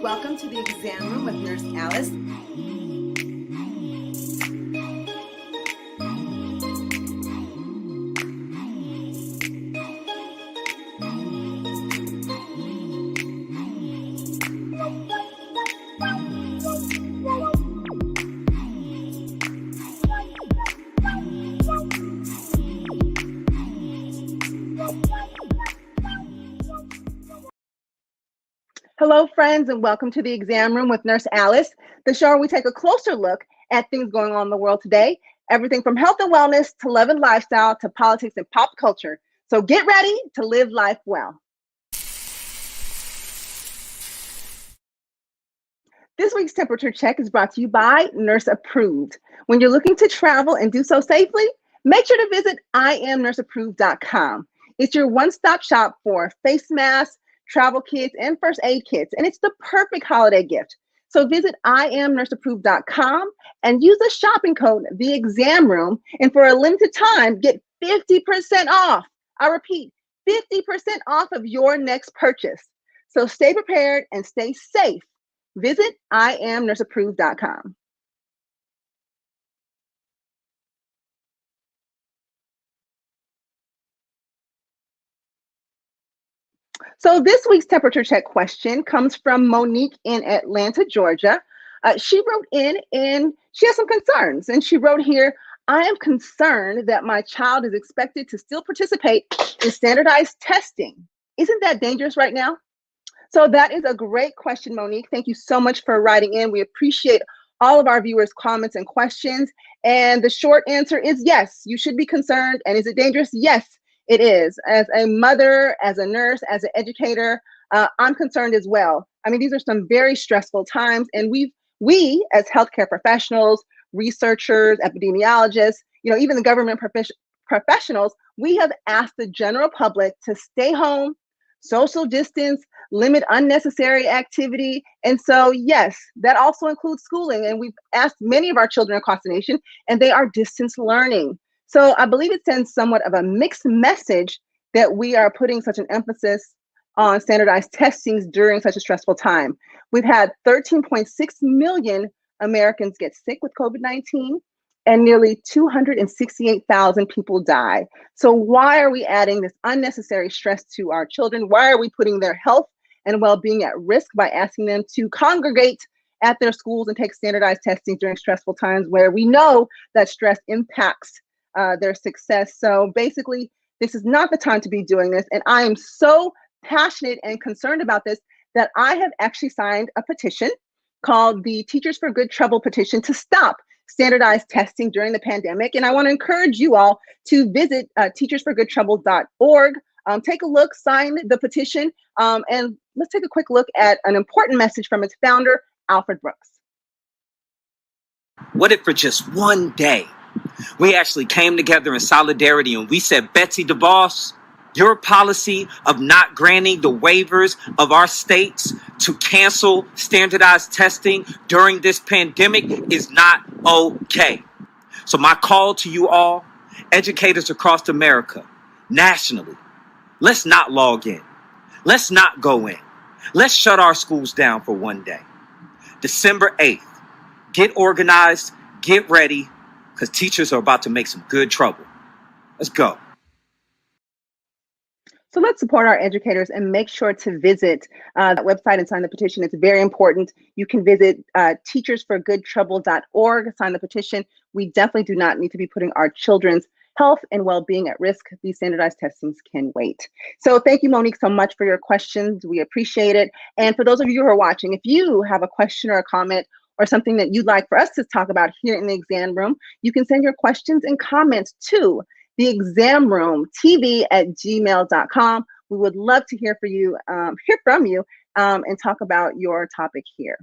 welcome to the exam room with Nurse Alice. Hello, friends, and welcome to the exam room with Nurse Alice, the show where we take a closer look at things going on in the world today, everything from health and wellness to love and lifestyle to politics and pop culture. So get ready to live life well. This week's temperature check is brought to you by Nurse Approved. When you're looking to travel and do so safely, make sure to visit IamNurseApproved.com. It's your one-stop shop for face masks, travel kits, and first aid kits, and it's the perfect holiday gift. So visit IamNurseApproved.com and use the shopping code The Exam Room, and for a limited time, get 50% off. I repeat, 50% off of your next purchase. So stay prepared and stay safe. Visit IamNurseApproved.com. So this week's temperature check question comes from Monique in Atlanta, Georgia. She wrote in and she has some concerns. And she wrote here, I am concerned that my child is expected to still participate in standardized testing. Isn't that dangerous right now? So that is a great question, Monique. Thank you so much for writing in. We appreciate all of our viewers' comments and questions. And the short answer is yes, you should be concerned. And is it dangerous? Yes, it is. As a mother, as a nurse, as an educator, I'm concerned as well. I mean, these are some very stressful times. And we as healthcare professionals, researchers, epidemiologists, even the government professionals, we have asked the general public to stay home, social distance, limit unnecessary activity. And so, yes, that also includes schooling. And we've asked many of our children across the nation, and they are distance learning. So I believe it sends somewhat of a mixed message that we are putting such an emphasis on standardized testings during such a stressful time. We've had 13.6 million Americans get sick with COVID-19, and nearly 268,000 people die. So why are we adding this unnecessary stress to our children? Why are we putting their health and well-being at risk by asking them to congregate at their schools and take standardized testing during stressful times where we know that stress impacts their success? So basically, this is not the time to be doing this. And I am so passionate and concerned about this that I have actually signed a petition called the Teachers for Good Trouble petition to stop standardized testing during the pandemic. And I want to encourage you all to visit teachersforgoodtrouble.org. Take a look, sign the petition, and let's take a quick look at an important message from its founder, Alfred Brooks. What if for just one day, we actually came together in solidarity and we said, Betsy DeVos, your policy of not granting the waivers of our states to cancel standardized testing during this pandemic is not okay. So my call to you all, educators across America, nationally, let's not log in. Let's not go in. Let's shut our schools down for one day. December 8th, get organized, get ready, because teachers are about to make some good trouble. Let's go. So let's support our educators and make sure to visit that website and sign the petition. It's very important. You can visit teachersforgoodtrouble.org, sign the petition. We definitely do not need to be putting our children's health and well-being at risk. These standardized testings can wait. So thank you, Monique, so much for your questions. We appreciate it. And for those of you who are watching, if you have a question or a comment or something that you'd like for us to talk about here in the exam room, you can send your questions and comments to theexamroomtv@gmail.com. We would love to hear from you, and talk about your topic here.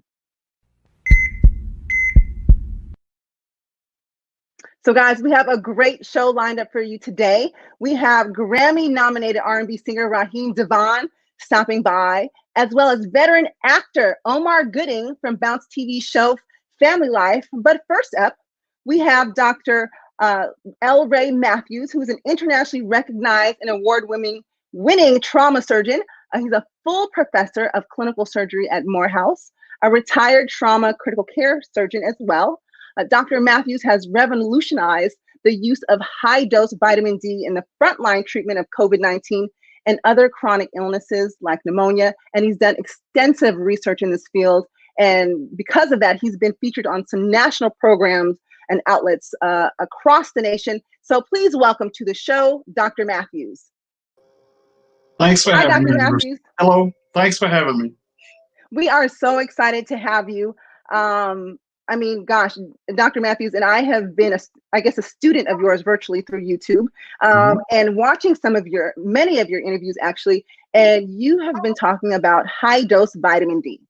So guys, we have a great show lined up for you today. We have Grammy nominated R&B singer Raheem DeVaughn stopping by, as well as veteran actor Omar Gooding from Bounce TV show Family Life. But first up, we have Dr. L. Ray Matthews, who is an internationally recognized and award-winning trauma surgeon. He's a full professor of clinical surgery at Morehouse, a retired trauma critical care surgeon as well. Dr. Matthews has revolutionized the use of high-dose vitamin D in the frontline treatment of COVID-19 and other chronic illnesses like pneumonia. And he's done extensive research in this field. And because of that, he's been featured on some national programs and outlets across the nation. So please welcome to the show, Dr. Matthews. Thanks for having me. Matthews. Hello. Thanks for having me. We are so excited to have you. I mean, gosh, Dr. Matthews and I have been, a student of yours virtually through YouTube, and watching many of your interviews actually, and you have been talking about high dose vitamin D.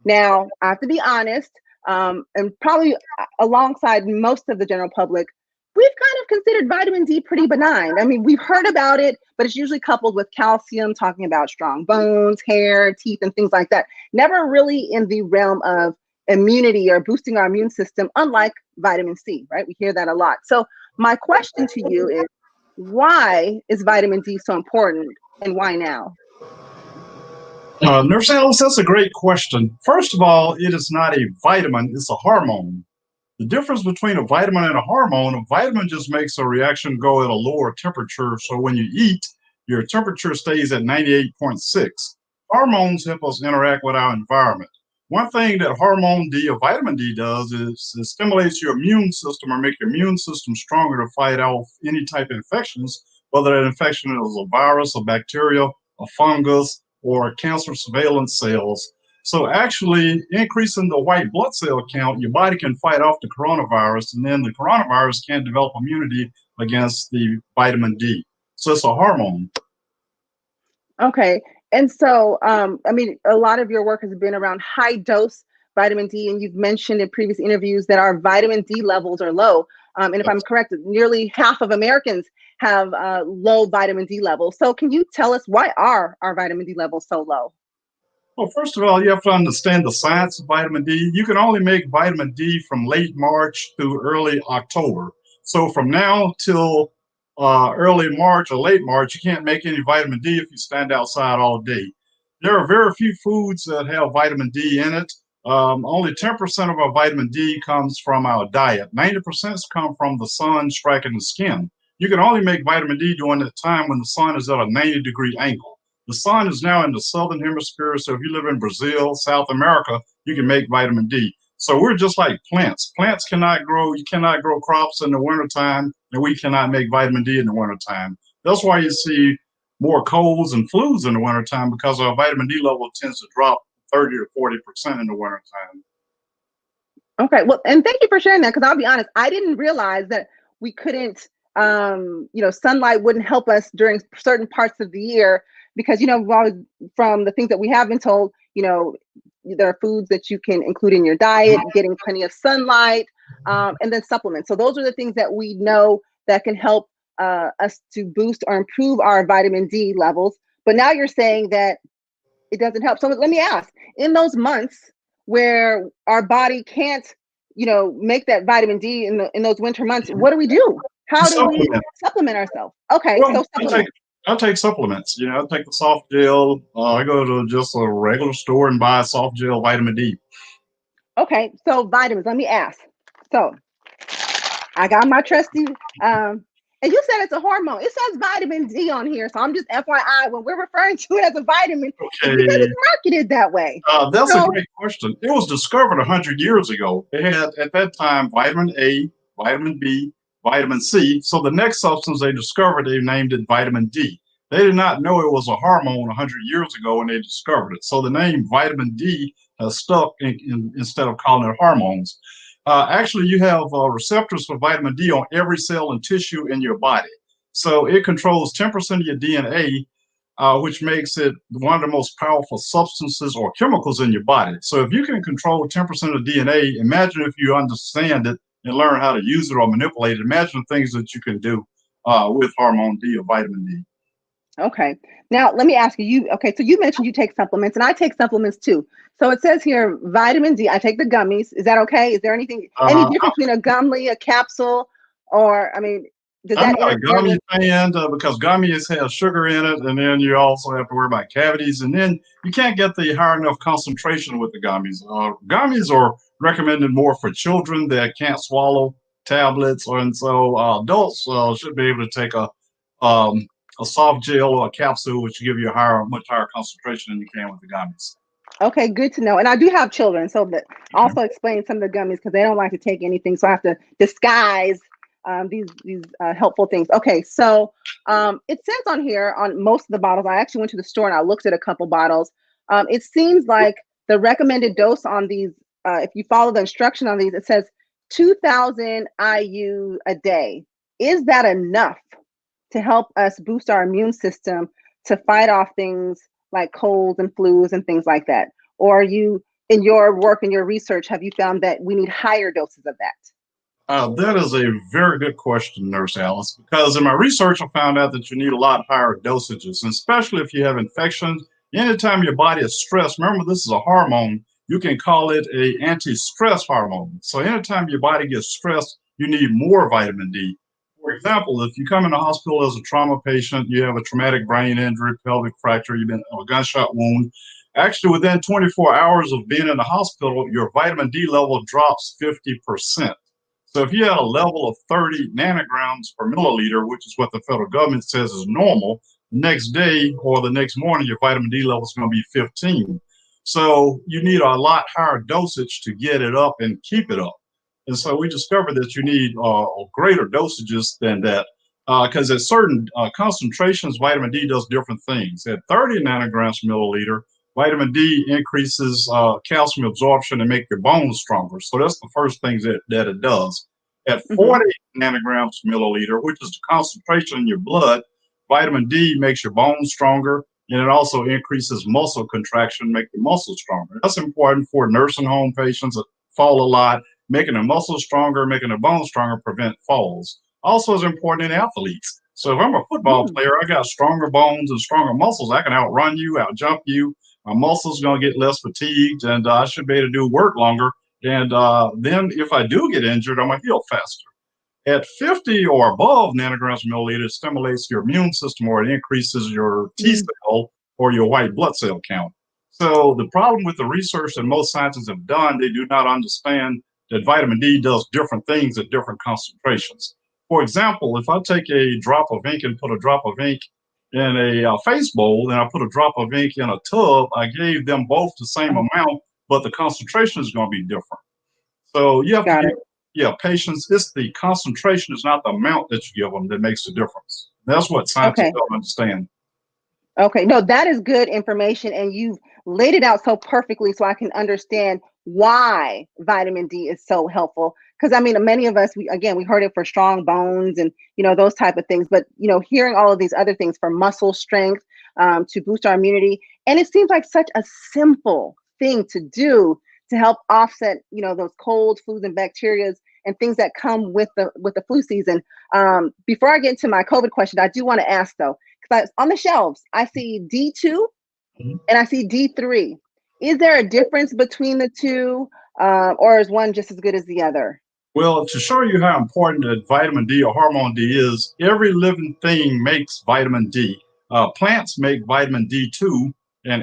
Now, I have to be honest, and probably alongside most of the general public, we've kind of considered vitamin D pretty benign. I mean, we've heard about it, but it's usually coupled with calcium, talking about strong bones, hair, teeth, and things like that. Never really in the realm of immunity or boosting our immune system, unlike vitamin C, right? We hear that a lot. So my question to you is, why is vitamin D so important and why now? Nurse Alice, that's a great question. First of all, it is not a vitamin, it's a hormone. The difference between a vitamin and a vitamin just makes a reaction go at a lower temperature. So when you eat, your temperature stays at 98.6. Hormones help us interact with our environment. One thing that hormone D or vitamin D does is it stimulates your immune system or make your immune system stronger to fight off any type of infections, whether that infection is a virus, a bacteria, a fungus, or cancer surveillance cells. So actually increasing the white blood cell count, your body can fight off the coronavirus, and then the coronavirus can't develop immunity against the vitamin D. So it's a hormone. Okay. And so, I mean, a lot of your work has been around high dose vitamin D, and you've mentioned in previous interviews that our vitamin D levels are low. And if I'm correct, nearly half of Americans have low vitamin D levels. So can you tell us, why are our vitamin D levels so low? Well, first of all, you have to understand the science of vitamin D. You can only make vitamin D from late March through early October. So from now till early March or late March, you can't make any vitamin D if you stand outside all day. There are very few foods that have vitamin D in it. Only 10% of our vitamin D comes from our diet. 90% come from the sun striking the skin. You can only make vitamin D during that time when the sun is at a 90-degree angle. The sun is now in the southern hemisphere, so if you live in Brazil, South America, you can make vitamin D. So we're just like plants. Plants cannot grow. You cannot grow crops in the wintertime, and we cannot make vitamin D in the wintertime. That's why you see more colds and flus in the wintertime, because our vitamin D level tends to drop 30 to 40% in the wintertime. Okay, well, and thank you for sharing that, because I'll be honest, I didn't realize that we couldn't, sunlight wouldn't help us during certain parts of the year, because, from the things that we have been told, there are foods that you can include in your diet, getting plenty of sunlight, and then supplements. So those are the things that we know that can help us to boost or improve our vitamin D levels. But now you're saying that it doesn't help. So let me ask, in those months where our body can't, make that vitamin D in those winter months, what do? How do we supplement ourselves? Okay, well, so I take supplements. I take the soft gel. I go to just a regular store and buy soft gel vitamin D. Okay, so vitamins. Let me ask. So I got my trusty, and you said it's a hormone. It says vitamin D on here, so I'm just FYI, when we're referring to it as a vitamin, it's because it's marketed that way. That's a great question. It was discovered 100 years ago. It had, at that time, vitamin A, vitamin B, vitamin C. So the next substance they discovered, they named it vitamin D. They did not know it was a hormone 100 years ago when they discovered it. So the name vitamin D has stuck instead of calling it hormones. Actually, you have receptors for vitamin D on every cell and tissue in your body. So it controls 10% of your DNA, which makes it one of the most powerful substances or chemicals in your body. So if you can control 10% of DNA, imagine if you understand it and learn how to use it or manipulate it. Imagine the things that you can do with hormone D or vitamin D. Okay. Now, let me ask you, okay, so you mentioned you take supplements, and I take supplements too. So it says here, vitamin D, I take the gummies. Is that okay? Is there any difference between a gummy, a capsule, or, Does I'm that not a interfere gummy with? fan because gummies have sugar in it, and then you also have to worry about cavities, and then you can't get the high enough concentration with the gummies. Gummies are recommended more for children that can't swallow tablets, and so adults should be able to take um, a soft gel or a capsule, which give you a much higher concentration than you can with the gummies. Okay, good to know. And I do have children, so that also explains some of the gummies because they don't like to take anything, so I have to disguise these helpful things. Okay, so it says on here on most of the bottles. I actually went to the store and I looked at a couple bottles. It seems like the recommended dose on these, if you follow the instruction on these, it says 2,000 IU a day. Is that enough to help us boost our immune system to fight off things like colds and flus and things like that? Or you, in your work and your research, have you found that we need higher doses of that? That is a very good question, Nurse Alice, because in my research, I found out that you need a lot higher dosages, and especially if you have infections. Anytime your body is stressed, remember this is a hormone, you can call it a anti-stress hormone. So anytime your body gets stressed, you need more vitamin D. For example, if you come in the hospital as a trauma patient, you have a traumatic brain injury, pelvic fracture, you've been a gunshot wound. Actually, within 24 hours of being in the hospital, your vitamin D level drops 50%. So if you had a level of 30 nanograms per milliliter, which is what the federal government says is normal, the next day or the next morning, your vitamin D level is going to be 15. So you need a lot higher dosage to get it up and keep it up. And so we discovered that you need greater dosages than that because at certain concentrations, vitamin D does different things. At 30 nanograms per milliliter, vitamin D increases calcium absorption and make your bones stronger. So that's the first thing that it does. At 40 nanograms per milliliter, which is the concentration in your blood, vitamin D makes your bones stronger, and it also increases muscle contraction, make your muscles stronger. That's important for nursing home patients that fall a lot. Making the muscles stronger, making the bones stronger, prevent falls. Also is important in athletes. So if I'm a football player, I got stronger bones and stronger muscles. I can outrun you, outjump you. My muscles going to get less fatigued, and I should be able to do work longer. And then if I do get injured, I'm going to heal faster. At 50 or above nanograms per milliliter, it stimulates your immune system or it increases your T cell or your white blood cell count. So the problem with the research that most scientists have done, they do not understand that vitamin D does different things at different concentrations. For example, if I take a drop of ink and put a drop of ink in a face bowl and I put a drop of ink in a tub, I gave them both the same amount, but the concentration is going to be different. So you have to give patients, it's the concentration, is not the amount that you give them that makes the difference. That's what scientists don't understand. Okay, no, that is good information, and you've laid it out so perfectly so I can understand why vitamin D is so helpful. Because I mean, many of us, we heard it for strong bones and those type of things, but hearing all of these other things for muscle strength, to boost our immunity, and it seems like such a simple thing to do to help offset those colds, flus, and bacterias and things that come with the flu season. Before I get into my COVID question, I do want to ask though. But on the shelves, I see D2 and I see D3. Is there a difference between the two, or is one just as good as the other? Well, to show you how important that vitamin D or hormone D is, every living thing makes vitamin D. Plants make vitamin D2, and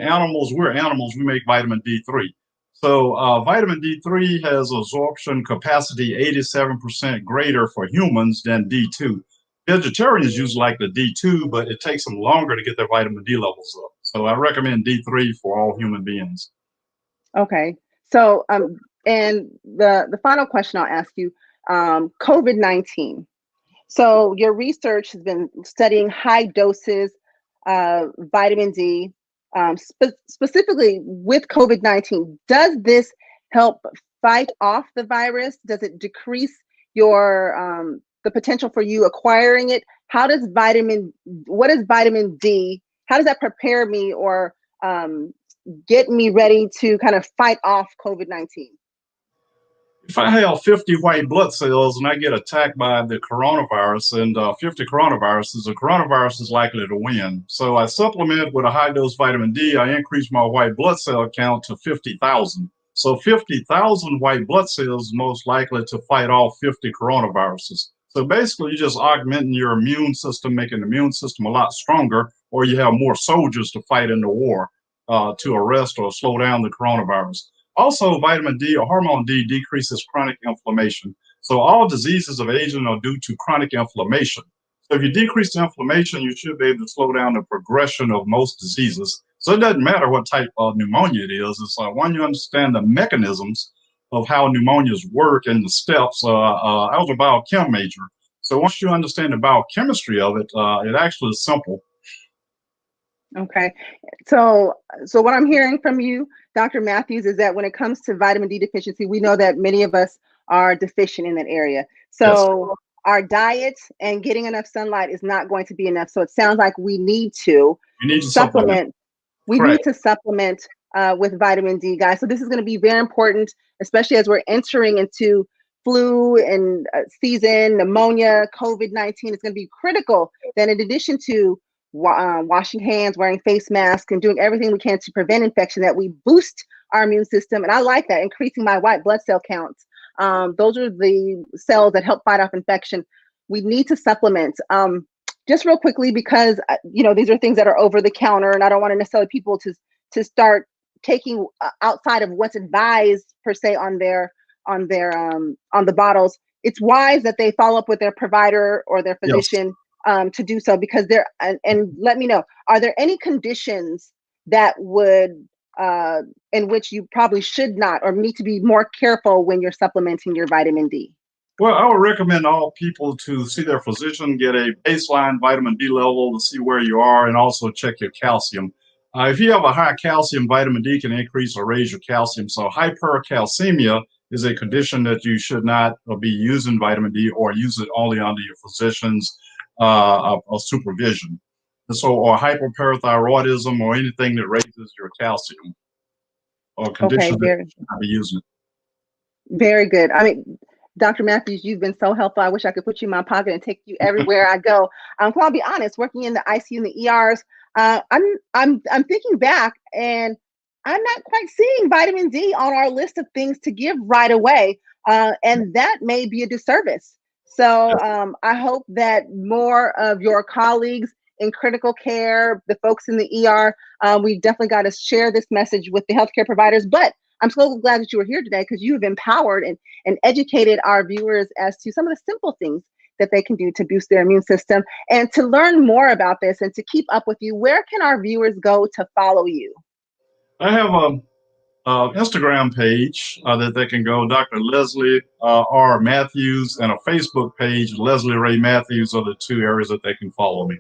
we're animals, we make vitamin D3. So vitamin D3 has absorption capacity 87% greater for humans than D2. Vegetarians usually like the D2, but it takes them longer to get their vitamin D levels up. So I recommend D3 for all human beings. Okay. So, and the final question I'll ask you, COVID-19. So your research has been studying high doses of vitamin D, specifically with COVID-19. Does this help fight off the virus? Does it decrease your the potential for you acquiring it? What is vitamin D? How does that prepare me or get me ready to kind of fight off COVID-19? If I have 50 white blood cells and I get attacked by the coronavirus and 50 coronaviruses, the coronavirus is likely to win. So I supplement with a high dose vitamin D. I increase my white blood cell count to 50,000. So 50,000 white blood cells is most likely to fight off 50 coronaviruses. So basically, you're just augmenting your immune system, making the immune system a lot stronger, or you have more soldiers to fight in the war to arrest or slow down the coronavirus. Also, vitamin D or hormone D decreases chronic inflammation. So all diseases of aging are due to chronic inflammation. So if you decrease the inflammation, you should be able to slow down the progression of most diseases. So it doesn't matter what type of pneumonia it is. It's when you understand the mechanisms of how pneumonias work and the steps. I was a biochem major. So once you understand the biochemistry of it, it actually is simple. Okay. So what I'm hearing from you, Dr. Matthews, is that when it comes to vitamin D deficiency, we know that many of us are deficient in that area. So Yes. our diet and getting enough sunlight is not going to be enough. So it sounds like we need to You need to supplement. We Correct. need to supplement with vitamin D, guys. So this is going to be very important, especially as we're entering into flu and season, pneumonia, COVID-19. It's going to be critical that in addition to washing hands, wearing face masks, and doing everything we can to prevent infection, that we boost our immune system. And I like that, increasing my white blood cell counts. Those are the cells that help fight off infection. We need to supplement. Just real quickly, because these are things that are over the counter, and I don't want to necessarily people to start taking outside of what's advised per se on the bottles. It's wise that they follow up with their provider or their physician. Yes. To do so, because and let me know, are there any conditions that would in which you probably should not or need to be more careful when you're supplementing your vitamin D? Well, I would recommend all people to see their physician, get a baseline vitamin D level to see where you are, and also check your calcium. If you have a high calcium, vitamin D can increase or raise your calcium. So hypercalcemia is a condition that you should not be using vitamin D, or use it only under your physician's of supervision. So, or hyperparathyroidism, or anything that raises your calcium, or conditions that you should not be using it. Very good. I mean, Dr. Matthews, you've been so helpful. I wish I could put you in my pocket and take you everywhere I go. I'll be honest, working in the ICU and the ERs, I'm thinking back, and I'm not quite seeing vitamin D on our list of things to give right away, and that may be a disservice. So I hope that more of your colleagues in critical care, the folks in the ER, we definitely got to share this message with the healthcare providers. But I'm so glad that you were here today, because you have empowered and educated our viewers as to some of the simple things that they can do to boost their immune system. And to learn more about this and to keep up with you, where can our viewers go to follow you? I have a Instagram page that they can go, Dr. Leslie R. Matthews, and a Facebook page, Leslie Ray Matthews, are the two areas that they can follow me.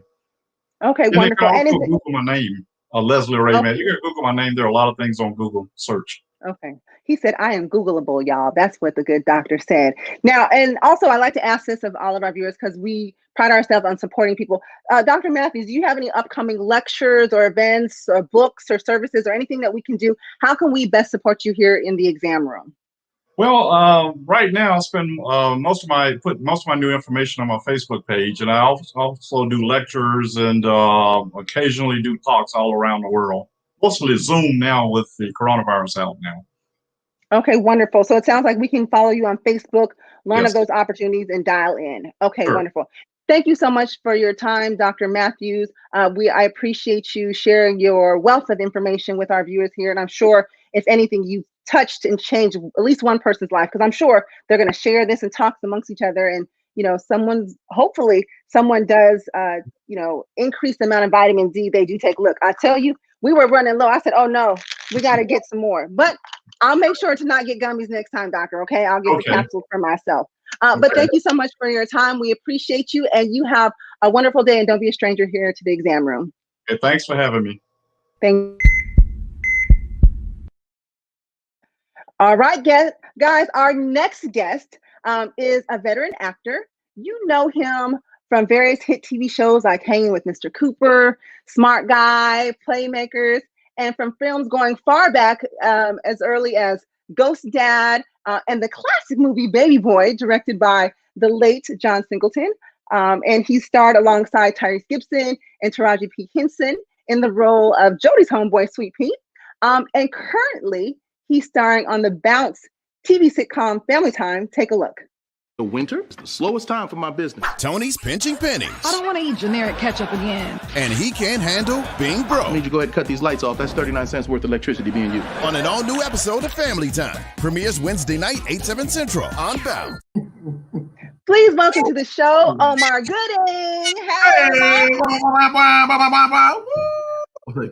Okay, and wonderful. They can also Google my name, Leslie Ray Matthews. You can Google my name. There are a lot of things on Google search. Okay. He said, I am Googleable, y'all. That's what the good doctor said. Now, and also I like to ask this of all of our viewers, because we pride ourselves on supporting people. Dr. Matthews, do you have any upcoming lectures or events or books or services or anything that we can do? How can we best support you here in the exam room? Well, right now I spend most of my new information on my Facebook page, and I also do lectures and occasionally do talks all around the world. Mostly Zoom now with the coronavirus out now. Okay, wonderful. So it sounds like we can follow you on Facebook, learn of those opportunities, and dial in. Okay, sure. Wonderful. Thank you so much for your time, Dr. Matthews. I appreciate you sharing your wealth of information with our viewers here. And I'm sure, if anything, you touched and changed at least one person's life, because I'm sure they're going to share this and talk amongst each other. And, hopefully someone does, increase the amount of vitamin D they do take. Look, I tell you, we were running low. I said, oh no, we got to get some more. But I'll make sure to not get gummies next time, doctor. Okay, I'll get the capsules for myself. But thank you so much for your time. We appreciate you, and you have a wonderful day. And don't be a stranger here to the exam room. Okay, thanks for having me. Thank you. All right, guys, our next guest is a veteran actor. You know him from various hit TV shows like Hangin with Mr. Cooper, Smart Guy, Playmakers, and from films going far back as early as Ghost Dad and the classic movie Baby Boy, directed by the late John Singleton. And he starred alongside Tyrese Gibson and Taraji P. Henson in the role of Jody's homeboy, Sweet Pea. And currently, he's starring on the Bounce TV sitcom Family Time. Take a look. The winter is the slowest time for my business. Tony's pinching pennies. I don't want to eat generic ketchup again. And he can't handle being broke. I need you to go ahead and cut these lights off. That's 39 cents worth of electricity being used. On an all-new episode of Family Time. Premieres Wednesday night, 8/7 Central on Bound. Please welcome to the show, Omar Gooding. Hey,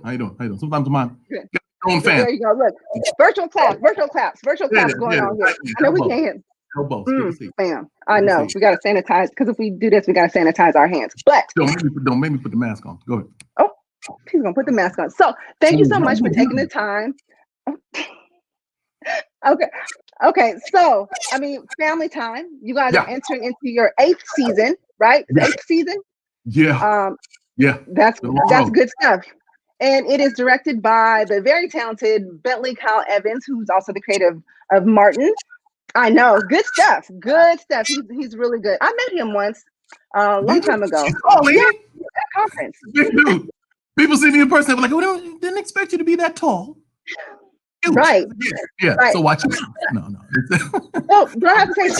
How you doing? Sometimes I'm good. Own fan. There you go. Look, virtual claps going on here. I know we can't hear. Elbows. Bam. I know. We got to sanitize, because if we do this, we got to sanitize our hands. But don't make me put the mask on. Go ahead. Oh, he's going to put the mask on. So thank you so much for taking the time. Okay. So, I mean, Family Time. You guys are entering into your 8th season, right? The 8th season? Yeah. That's good stuff. And it is directed by the very talented Bentley Kyle Evans, who's also the creator of Martin. I know. Good stuff. He's really good. I met him once a long time ago. Oh, yeah, at a conference. Dude. People see me in person, they're like, "Oh, didn't expect you to be that tall." Right. Yeah. Right. So watch it. No. So, do I have to say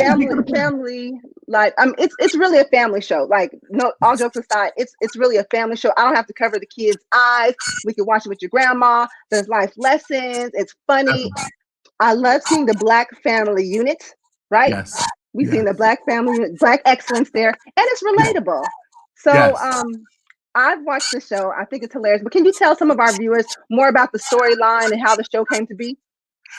family? Like, it's really a family show. Like, no, all jokes aside, it's really a family show. I don't have to cover the kids' eyes. We can watch it with your grandma. There's life lessons. It's funny. I love seeing the Black family unit, right? Yes. We've seen the Black family unit, Black excellence there, and it's relatable. So I've watched the show. I think it's hilarious. But can you tell some of our viewers more about the storyline and how the show came to be?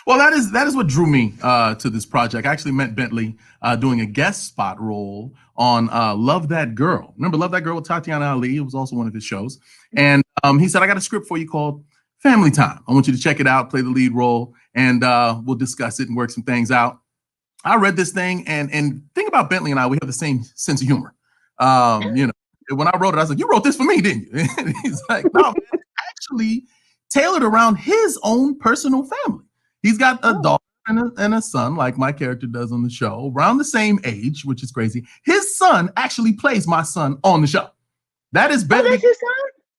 Well, that is what drew me to this project. I actually met Bentley doing a guest spot role on Love That Girl. Remember Love That Girl with Tatiana Ali? It was also one of his shows. And he said, I got a script for you called Family Time. I want you to check it out, play the lead role, and we'll discuss it and work some things out. I read this thing, and think about Bentley and I, we have the same sense of humor. When I wrote it, I was like, you wrote this for me, didn't you? And he's like, no, man, actually tailored around his own personal family. He's got a daughter and a son, like my character does on the show, around the same age, which is crazy. His son actually plays my son on the show. That is Bentley. That's his son?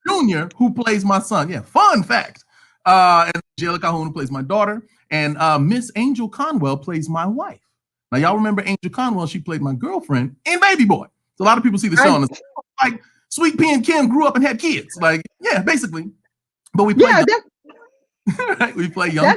Jr., who plays my son. Yeah, fun fact. And Jayla Calhoun, who plays my daughter, and Miss Angel Conwell plays my wife. Now, y'all remember Angel Conwell? She played my girlfriend in Baby Boy. So a lot of people see the show and it's like Sweet Pea and Kim grew up and had kids. Like, yeah, basically. But we play we play young.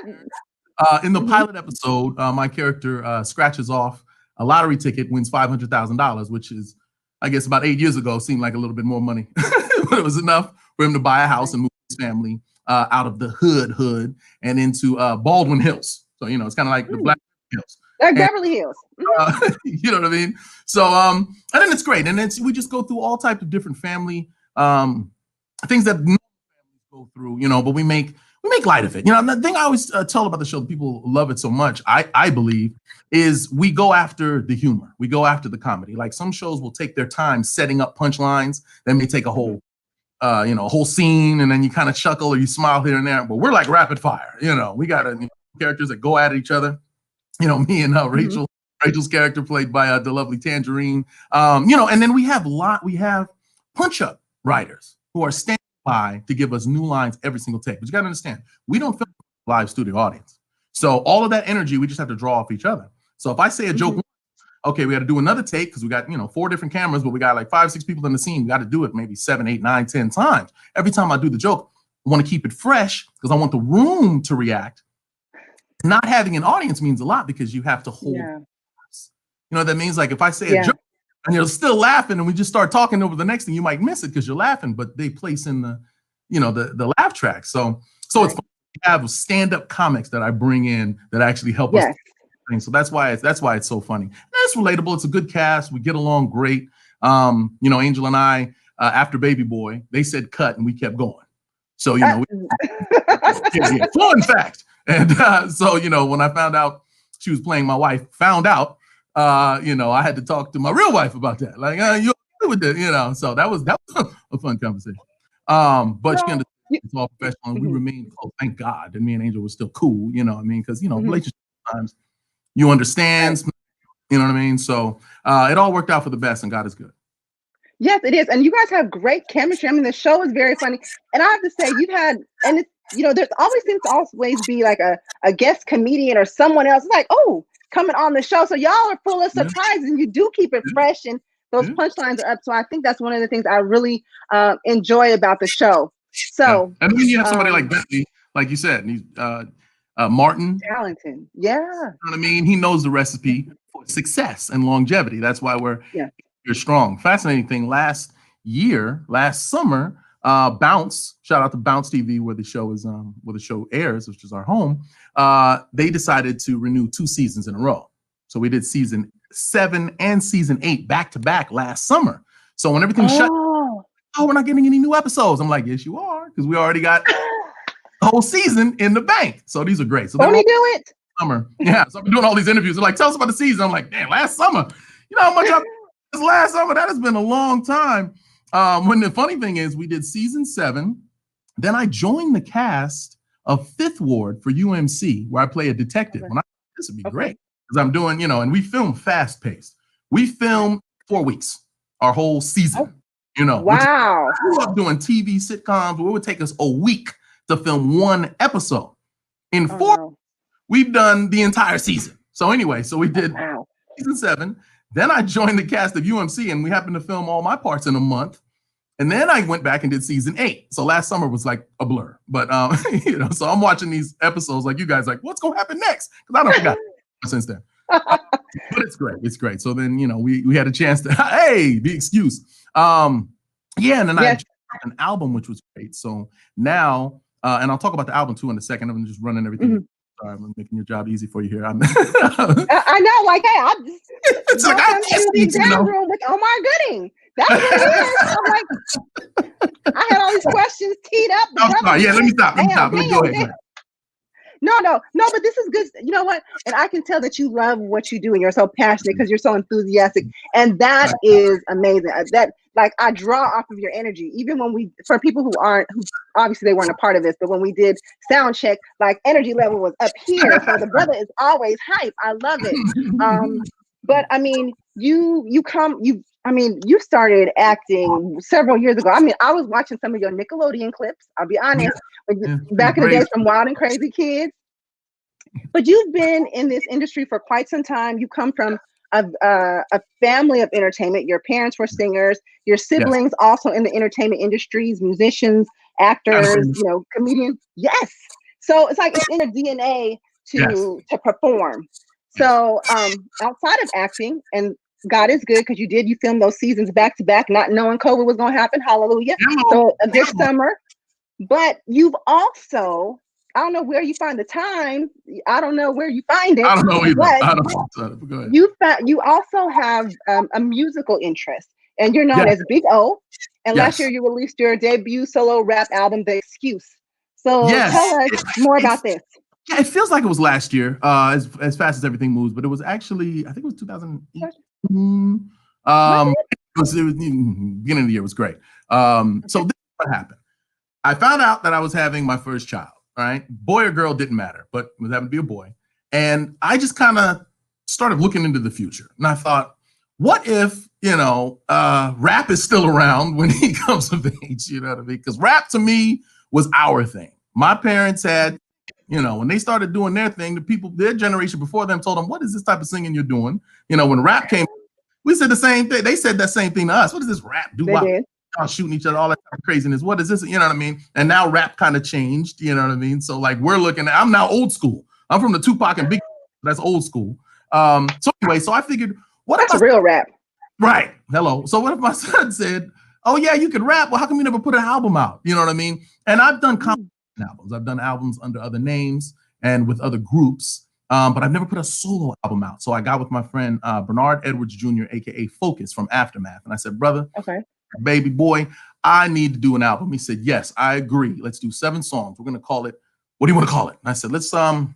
In the pilot episode, my character scratches off a lottery ticket, wins $500,000, which is, I guess, about 8 years ago, seemed like a little bit more money, but it was enough for him to buy a house and move his family out of the hood and into Baldwin Hills. So, it's kind of like the Black Hills. Like Beverly Hills. You know what I mean? So, and then it's great. And we just go through all types of different family things that no families go through, but we make light of it. The thing I always tell about the show, people love it so much, I believe, is we go after the humor. We go after the comedy. Like some shows will take their time setting up punchlines. They may take a whole scene and then you kind of chuckle or you smile here and there. But we're like rapid fire. We got characters that go at each other. Me and Rachel. Rachel's character played by the lovely Tangerine. And then we have punch-up writers who are standing by to give us new lines every single take. But you got to understand, we don't film a live studio audience. So all of that energy, we just have to draw off each other. So if I say a joke, okay, we got to do another take because we got, 4 different cameras, but we got like 5, 6 people in the scene. We got to do it maybe 7, 8, 9, 10 times. Every time I do the joke, I want to keep it fresh because I want the room to react. Not having an audience means a lot because you have to hold. That means like if I say a joke and you're still laughing and we just start talking over the next thing, you might miss it because you're laughing, but they place in the, the laugh track. So it's fun to have stand-up comics that I bring in that actually help us. So that's why it's so funny. And it's relatable. It's a good cast. We get along great. Angel and I, after Baby Boy, they said cut and we kept going. So, fun fact. And when I found out she was playing my wife, I had to talk to my real wife about that. Like, you okay with it, So that was a fun conversation. But she understood it's all professional and we remained close. Thank God. And me and Angel were still cool, because, relationships sometimes you understand, you know what I mean? So it all worked out for the best and God is good. Yes, it is. And you guys have great chemistry. I mean, the show is very funny. And I have to say, there's always seems to always be like a guest comedian or someone else. It's like, oh, coming on the show. So y'all are full of surprises, and you do keep it fresh, and those Yeah. punchlines are up. So I think that's one of the things I really enjoy about the show. So, and then you have somebody like Bentley, like you said, and he's Martin. talented. Yeah. You know what I mean? He knows the recipe for success and longevity. That's why you're strong. Fascinating thing. Last summer, Bounce, shout out to Bounce TV, where the show airs, which is our home. They decided to renew 2 seasons in a row. So we did season 7 and season 8 back to back last summer. So when everything shut, we're not getting any new episodes. I'm like, yes, you are, because we already got the whole season in the bank. So these are great. So Only do it. Summer. Yeah. So I've been doing all these interviews. They're like, tell us about the season. I'm like, man, last summer. You know how much this last summer? That has been a long time. When the funny thing is, we did season 7. Then I joined the cast of Fifth Ward for UMC, where I play a detective. When this would be great, because I'm doing, and we film fast paced. We film 4 weeks, our whole season. Wow. We grew up doing TV sitcoms where it would take us a week to film 1 episode. In 4, we've done the entire season. So anyway, we did season 7. Then I joined the cast of UMC, and we happened to film all my parts in a month. And then I went back and did season 8. So last summer was like a blur. But so I'm watching these episodes like you guys, like, what's gonna happen next? Because I don't forgot since then. But it's great. It's great. So then we had a chance to the excuse. And then I dropped an album, which was great. So now, and I'll talk about the album too in a second. I'm just running everything. Mm-hmm. Sorry, I'm making your job easy for you here. I know, like, hey, I'm just it's like to the exam room with Omar Gooding. That's what it is. I'm like, I had all these questions teed up. Let me stop. Let me go ahead. No, but this is good. You know what? And I can tell that you love what you do, and you're so passionate because you're so enthusiastic, and that is amazing. That, like, I draw off of your energy. Even when for people who obviously they weren't a part of this, but when we did sound check, like, energy level was up here. So the brother is always hype. I love it. But I mean, you started acting several years ago. I mean, I was watching some of your Nickelodeon clips. I'll be honest, back in the days from Wild and Crazy Kids. But you've been in this industry for quite some time. You come from a family of entertainment. Your parents were singers. Your siblings also in the entertainment industries, musicians, actors, comedians. Yes. So it's like it's in your DNA to perform. So outside of acting, and God is good because you filmed those seasons back to back, not knowing COVID was going to happen. Hallelujah. So a good summer. But you've also, I don't know where you find the time. I don't know where you find it. I don't know either. But go ahead. You also have a musical interest, and you're known as Big O. And last year you released your debut solo rap album, The Excuse. So tell us more about this. Yeah, it feels like it was last year, as fast as everything moves, but it was actually, I think it was 2018. It was beginning of the year. It was great. So this is what happened. I found out that I was having my first child, right? Boy or girl didn't matter, but it was having to be a boy. And I just kind of started looking into the future. And I thought, what if, rap is still around when he comes of age, you know what I mean? Because rap to me was our thing. My parents had, when they started doing their thing, the people, their generation before them told them, what is this type of singing you're doing? When rap came, we said the same thing. They said that same thing to us. What is this rap? Shooting each other, all that type of craziness. What is this? You know what I mean? And now rap kind of changed, you know what I mean? So like we're looking at, I'm now old school. I'm from the Tupac and Big, that's old school. So anyway, so I figured, that's real rap. Right. Hello. So what if my son said, oh yeah, you could rap. Well, how come you never put an album out? You know what I mean? And I've done albums. I've done albums under other names and with other groups, but I've never put a solo album out. So I got with my friend Bernard Edwards Jr., aka Focus from Aftermath. And I said, brother, baby boy, I need to do an album. He said, yes, I agree. Let's do 7 songs. We're going to call it, what do you want to call it? And I said, let's, and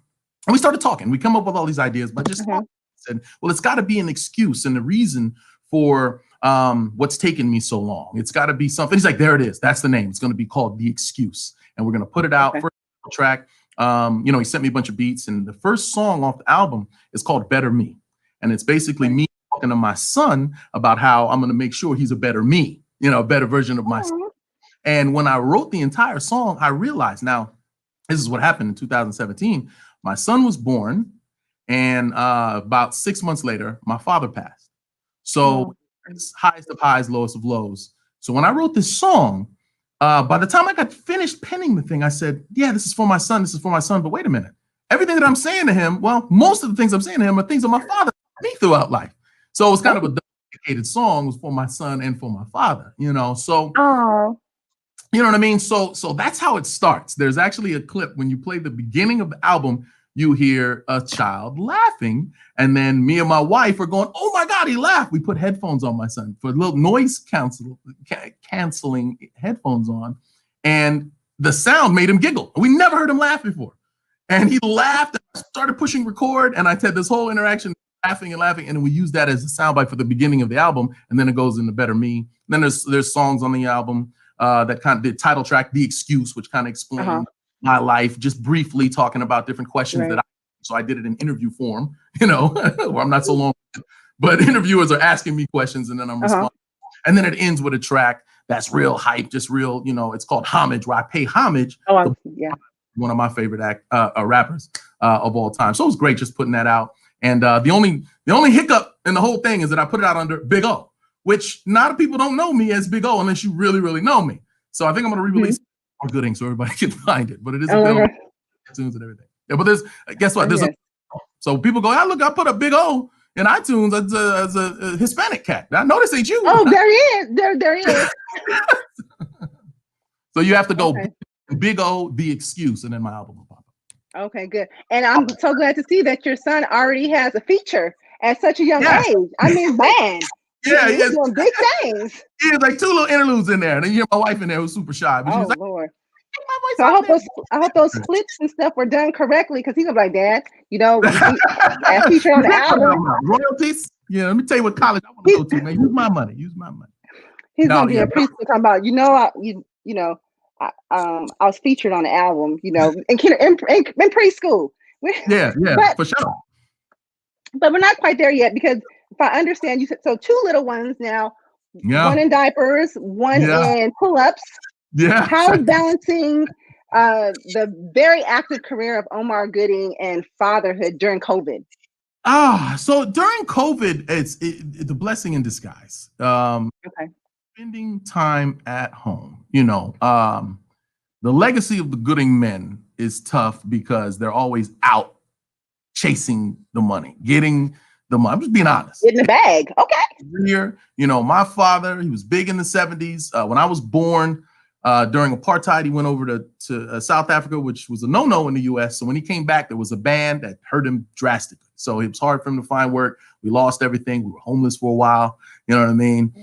we started talking. We come up with all these ideas, but just said, well, it's got to be an excuse and the reason for what's taken me so long. It's got to be something. He's like, there it is. That's the name. It's going to be called The Excuse. And we're going to put it out for a track. He sent me a bunch of beats. And the first song off the album is called Better Me. And it's basically me talking to my son about how I'm going to make sure he's a better me, a better version of myself. And when I wrote the entire song, I realized, now, this is what happened in 2017. My son was born. And about 6 months later, my father passed. So it's highest of highs, lowest of lows. So when I wrote this song, by the time I got finished penning the thing, I said, yeah, this is for my son. This is for my son. But wait a minute. Everything that I'm saying to him, well, most of the things I'm saying to him are things that my father taught me throughout life. So it was kind of a dedicated song. It was for my son and for my father, you know. So, you know what I mean? So that's how it starts. There's actually a clip when you play the beginning of the album, you hear a child laughing, and then me and my wife are going, oh my God, he laughed. We put headphones on my son for a little noise canceling headphones on, and the sound made him giggle. We never heard him laugh before. And he laughed and I started pushing record, and I had this whole interaction, laughing, and then we use that as a soundbite for the beginning of the album, and then it goes into Better Me. And then there's songs on the album that kind of did title track, The Excuse, which kind of explained my life, just briefly talking about different questions that so I did it in interview form, you know, where I'm not so long, but interviewers are asking me questions and then I'm responding. And then it ends with a track that's real hype, just real, you know, it's called Homage, where I pay homage to one of my favorite rappers of all time. So it was great just putting that out. And the only hiccup in the whole thing is that I put it out under Big O, which a lot of people don't know me as Big O unless you really, really know me. So I think I'm going to re-release Omar Gooding so everybody can find it. But it is available on iTunes and everything. Yeah, but guess what? So people go, look, I put a Big O in iTunes as a Hispanic cat. I know this ain't you. Oh, there he is. There he is. So you have to go Big O, The Excuse, and then my album will pop up. Okay, good. And I'm so glad to see that your son already has a feature at such a young age. I mean, man. He's doing big things. Yeah, like 2 little interludes in there. And then you hear my wife in there who's super shy. But she was like, Lord. So I hope those clips and stuff were done correctly, because he's gonna be like, Dad, you know, that feature on the album. Royalties? Yeah, let me tell you what college I want to go to, man. Use my money. He's gonna be a priest talking about, you know, I was featured on the album, you know, in preschool. For sure. But we're not quite there yet, because if I understand, you said so 2 little ones now, one in diapers, one in pull-ups. Yeah. How is balancing the very active career of Omar Gooding and fatherhood during COVID? So during COVID, it's the blessing in disguise. Spending time at home, you know, the legacy of the Gooding men is tough because they're always out chasing the money, getting the money. I'm just being honest. Getting the bag. Okay. Here, you know, my father, he was big in the 70s. When I was born, during apartheid, he went over to South Africa, which was a no-no in the US. So when he came back, there was a ban that hurt him drastically. So it was hard for him to find work. We lost everything. We were homeless for a while. You know what I mean?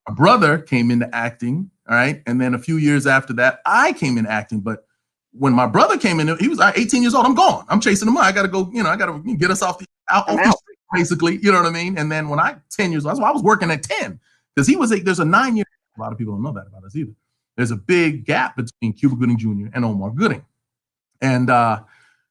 My brother came into acting, all right? And then a few years after that, I came into acting. But when my brother came in, he was 18 years old. I'm gone. I'm chasing the money. I got to go, you know, I got to get us off the street, basically. You know what I mean? And then when I 10 years old, I was working at 10, because there's a 9-year, a lot of people don't know that about us either. There's a big gap between Cuba Gooding Jr. and Omar Gooding. And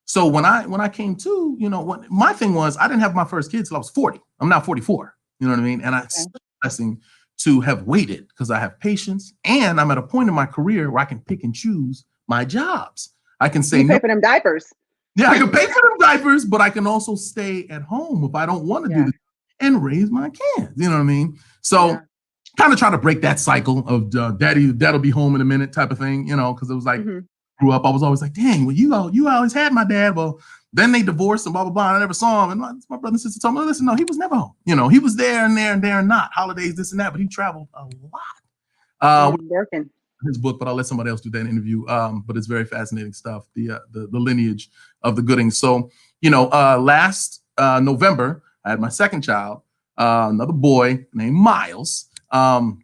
so when I came to, you know, my thing was, I didn't have my first kid till I was 40. I'm now 44. You know what I mean? And it's a blessing to have waited, because I have patience, and I'm at a point in my career where I can pick and choose my jobs. I can say pay for them diapers. Yeah, I can pay for them diapers, but I can also stay at home if I don't want to do this and raise my kids. You know what I mean? So kind of try to break that cycle of dad'll be home in a minute type of thing, you know, because it was like, grew up, I was always like, dang, well, you always had my dad. Well, then they divorced and blah, blah, blah. And I never saw him. And my brother and sister told me, listen, no, he was never home. You know, he was there and there and there and not. Holidays, this and that, but he traveled a lot. Working. His book, but I'll let somebody else do that interview. But it's very fascinating stuff, the lineage of the Goodings. So, you know, last November, I had my second child, another boy named Miles. And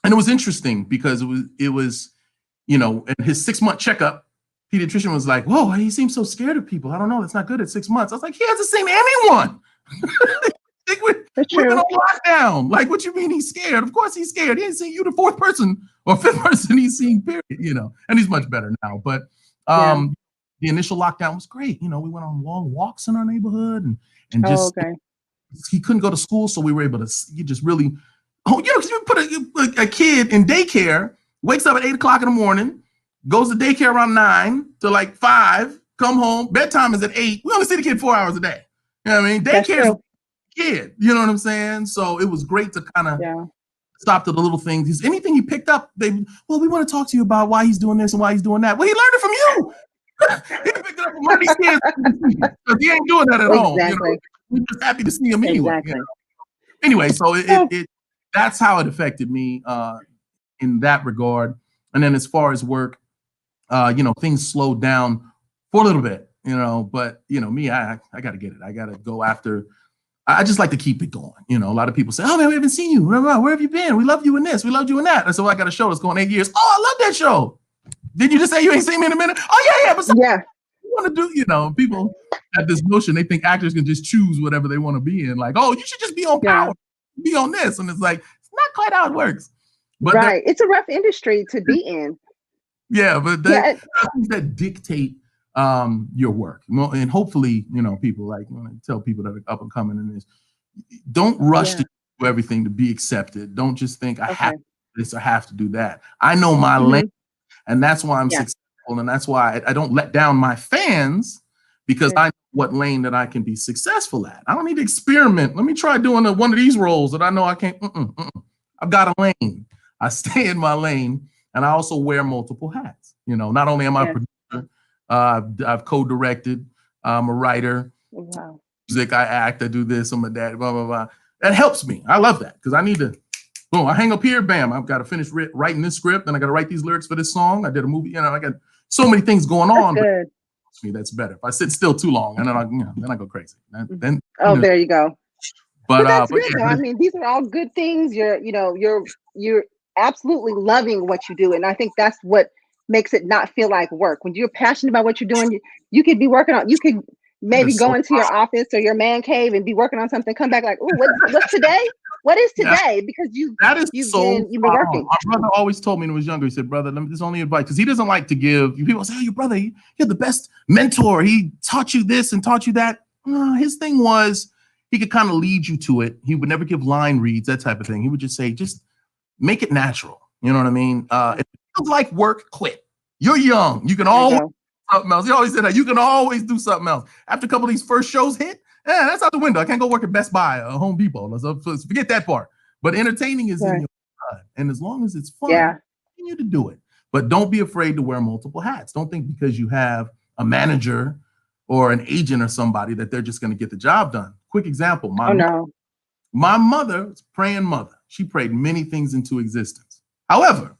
it was interesting because it was, you know, in his 6-month checkup, pediatrician was like, whoa, he seems so scared of people. I don't know. That's not good at 6 months. I was like, he hasn't seen anyone. We're in a lockdown. Like, what you mean he's scared? Of course he's scared. He ain't seen you, the 4th person or 5th person he's seen, period, you know, and he's much better now. But the initial lockdown was great. You know, we went on long walks in our neighborhood and just, he couldn't go to school. So we were able to just really, you know, because you put a kid in daycare, wakes up at 8 o'clock in the morning, goes to daycare around 9 to like 5, come home, bedtime is at 8. We only see the kid 4 hours a day. You know what I mean? Daycare's a kid. You know what I'm saying? So it was great to kind of stop to the little things. Anything he picked up, we want to talk to you about why he's doing this and why he's doing that. Well, he learned it from you. He picked it up from one of these kids because he ain't doing that at home. You know? We're just happy to see him anyway. You know? Anyway, so it that's how it affected me in that regard. And then as far as work, things slowed down for a little bit, but me, I got to get it. I got to go after. I just like to keep it going. A lot of people say, oh man, we haven't seen you. Where have you been? We love you in this. We loved you in that. And so I got a show that's going 8 years. Oh, I love that show. Did you just say you ain't seen me in a minute? Oh yeah. But you want to do, people have this notion. They think actors can just choose whatever they want to be in. Like, oh, you should just be on Power, be on this. And it's like, it's not quite how it works. But it's a rough industry to be in. Yeah, but things that dictate your work. And hopefully, people like when I tell people that are up and coming in this, don't rush to do everything to be accepted. Don't just think I have to do this or have to do that. I know my lane, and that's why I'm successful, and that's why I don't let down my fans, because I know what lane that I can be successful at. I don't need to experiment. Let me try doing one of these roles that I know I can't. I've got a lane. I stay in my lane, and I also wear multiple hats. Not only am I a producer, I've co-directed, I'm a writer, music, I act, I do this, I'm a dad, blah, blah, blah. That helps me. I love that because I need to, boom, I hang up here, bam, I've got to finish writing this script, and I got to write these lyrics for this song. I did a movie, I got so many things going on. Good. But that's better. If I sit still too long, and then I go crazy. Then there you go. But that's good. Yeah. I mean, these are all good things. You're absolutely loving what you do, and I think that's what makes it not feel like work. When you're passionate about what you're doing, you could be working on. You could maybe go into your office or your man cave and be working on something. Come back like, oh, what's today? What is today? Because you've been working. My brother always told me when I was younger. He said, "Brother, this is only advice," because he doesn't like to give. People say, "Oh, your brother, you're the best mentor. He taught you this and taught you that." His thing was he could kind of lead you to it. He would never give line reads, that type of thing. He would just say, just make it natural. You know what I mean? If it feels like work, quit. You're young. You can always do something else. He always said that. You can always do something else. After a couple of these first shows hit, that's out the window. I can't go work at Best Buy or Home Depot. So forget that part. But entertaining is in your blood. And as long as it's fun, continue to do it. But don't be afraid to wear multiple hats. Don't think because you have a manager or an agent or somebody that they're just going to get the job done. Quick example. My mother was a praying mother. She prayed many things into existence. However,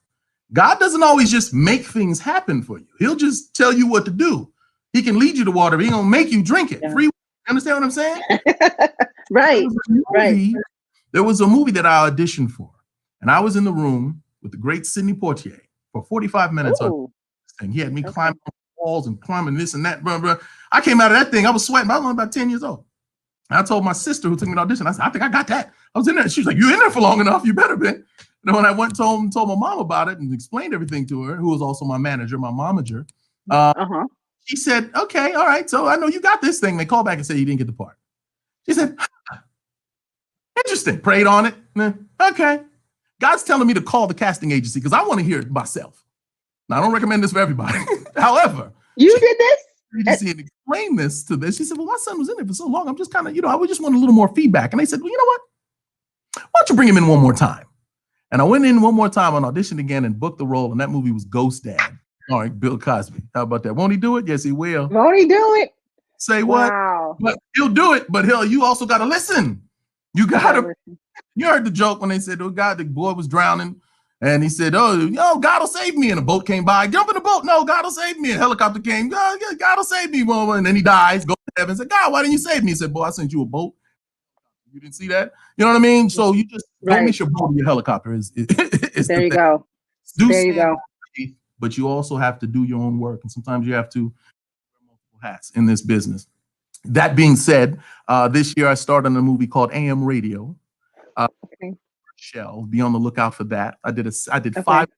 God doesn't always just make things happen for you. He'll just tell you what to do. He can lead you to water, but he gonna make you drink it. Free. Understand what I'm saying? Right. There was a movie that I auditioned for, and I was in the room with the great Sidney Poitier for 45 minutes. And he had me climbing walls and climbing this and that. Blah, blah. I came out of that thing. I was sweating. I was only about 10 years old. And I told my sister who took me to audition, I said, I think I got that. I was in there. She was like, "You're in there for long enough. You better be." And when I went and told my mom about it and explained everything to her, who was also my manager, my momager, she said, "Okay, all right. So I know you got this thing." They called back and said you didn't get the part. She said, "Interesting." Prayed on it. Okay. God's telling me to call the casting agency because I want to hear it myself. Now, I don't recommend this for everybody. However, you did this? Agency and explain this to this. She said, "Well, my son was in it for so long. I'm just kind of, I would just want a little more feedback." And they said, "Well, you know what? Why don't you bring him in one more time?" And I went in one more time and auditioned again and booked the role. And that movie was Ghost Dad. All right, Bill Cosby. How about that? Won't he do it? Yes, he will. Won't he do it? Say what? Wow. But he'll do it. But you also got to listen. You got to. You heard the joke when they said, "Oh God, the boy was drowning," and he said, "Oh, God will save me." And a boat came by. "Jump in the boat." "No, God will save me." And a helicopter came. God will save me. And then he dies. Go to heaven. Said, "God, why didn't you save me?" He said, "Boy, I sent you a boat. You didn't see that." You know what I mean? So you just don't miss your boat and your helicopter. Is there you go. There you go. But you also have to do your own work. And sometimes you have to wear multiple hats in this business. That being said, this year I started on a movie called AM Radio. Shell, be on the lookout for that. I did 5 the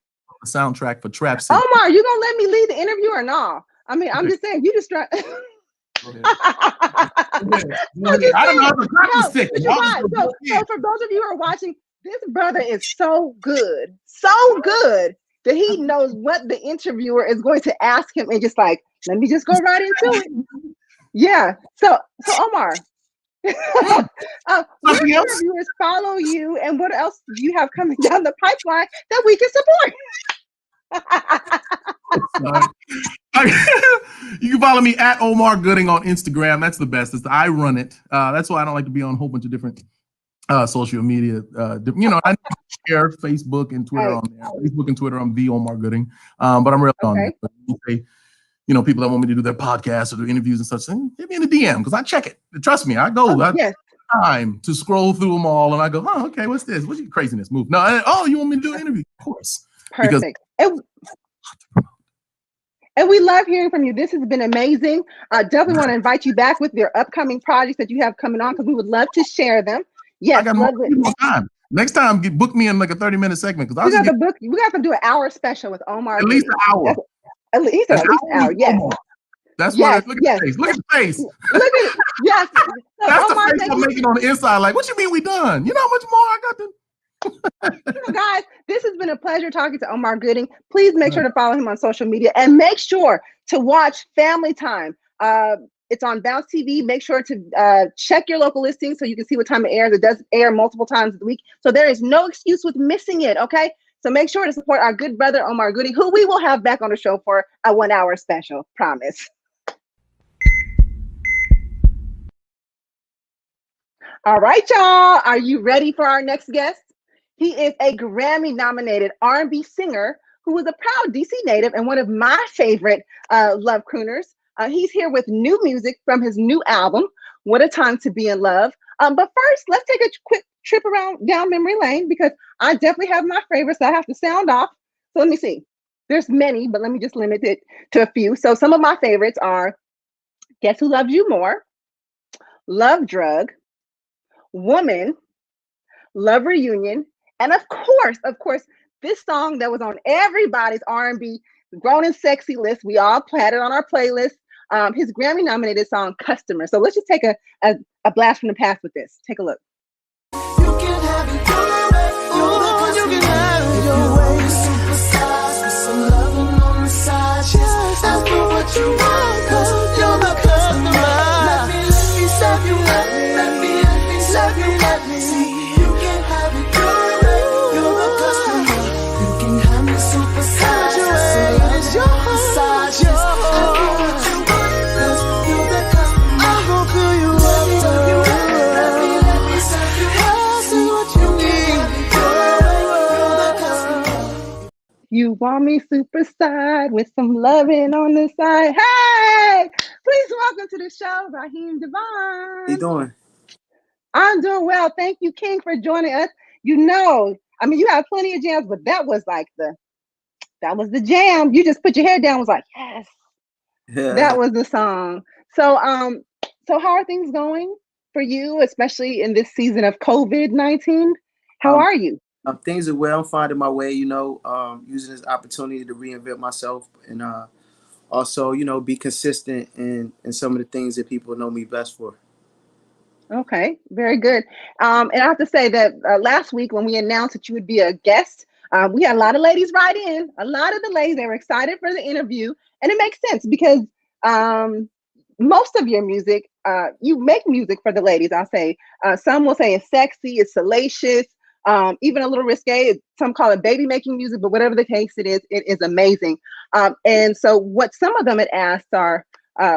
soundtrack for Trap City. Omar, you gonna let me lead the interview or no? I mean, I'm just saying, you just try. I don't know. So for those of you who are watching, this brother is so good that he knows what the interviewer is going to ask him and just like, let me just go right into it. Yeah. So Omar, Where can our viewers follow you, and what else do you have coming down the pipeline that we can support? You can follow me at Omar Gooding on Instagram. That's the best. I run it. That's why I don't like to be on a whole bunch of different social media. I share Facebook and Twitter on there. Facebook and Twitter, I'm the Omar Gooding. But I'm really on there. But people that want me to do their podcasts or do interviews and such, hit me in the DM because I check it. Trust me, I go. Yes. Time to scroll through them all, and I go, oh, okay, what's this? What's your craziness move? No, you want me to do an interview? Of course. Perfect. And we love hearing from you. This has been amazing. Definitely want to invite you back with your upcoming projects that you have coming on because we would love to share them. Yes, I got more time. Next time, book me in like a 30-minute segment because we got to do an hour special with Omar. At least an hour. At least an hour. Yes. That's what. Look at his face. Look at his face. Look at it. Yes. That's Omar, the face I'm making on the inside. Like, what you mean we done? You know how much more I got to. Guys, this has been a pleasure talking to Omar Gooding. Please make sure to follow him on social media and make sure to watch Family Time. It's on Bounce TV. Make sure to check your local listing so you can see what time it airs. It does air multiple times a week, so there is no excuse with missing it. Okay, so make sure to support our good brother Omar Gooding, who we will have back on the show for a 1-hour special. Promise. All right, y'all. Are you ready for our next guest? He is a Grammy-nominated R&B singer who is a proud DC native and one of my favorite love crooners. He's here with new music from his new album, What a Time to Be in Love. But first, let's take a quick trip down memory lane because I definitely have my favorites that I have to sound off. So let me see. There's many, but let me just limit it to a few. So some of my favorites are Guess Who Loves You More, Love Drug, Woman, Love Reunion, and of course, this song that was on everybody's R&B grown and sexy list. We all had it on our playlist. His Grammy-nominated song, Customer. So let's just take a blast from the past with this. Take a look. You can have it your way. You can have it your way. Superstars with some loving on the side. Just ask for what you want, 'cause you're the customer. Let me serve you. Let me serve you. Let me see. You can have it your way. You're the customer. You can have me superstars. It's your massage. Just ask for what you want, 'cause you're the customer. I'm gonna fill you up. Let me serve you. See what you need. You're the customer. You want me superstar with some loving on the side. Hey, please welcome to the show, Raheem DeVaughn. How you doing? I'm doing well. Thank you, King, for joining us. You have plenty of jams, but that was the jam. You just put your head down, was like, yes, that was the song. So how are things going for you, especially in this season of COVID-19? How are you? Things are well. I'm finding my way, using this opportunity to reinvent myself and also, be consistent in some of the things that people know me best for. Okay, very good. And I have to say that last week when we announced that you would be a guest, we had a lot of ladies write in. A lot of the ladies, they were excited for the interview. And it makes sense because most of your music, you make music for the ladies, I'll say. Some will say it's sexy, it's salacious, even a little risque. Some call it baby making music, but whatever the case it is amazing. And so what some of them had asked are,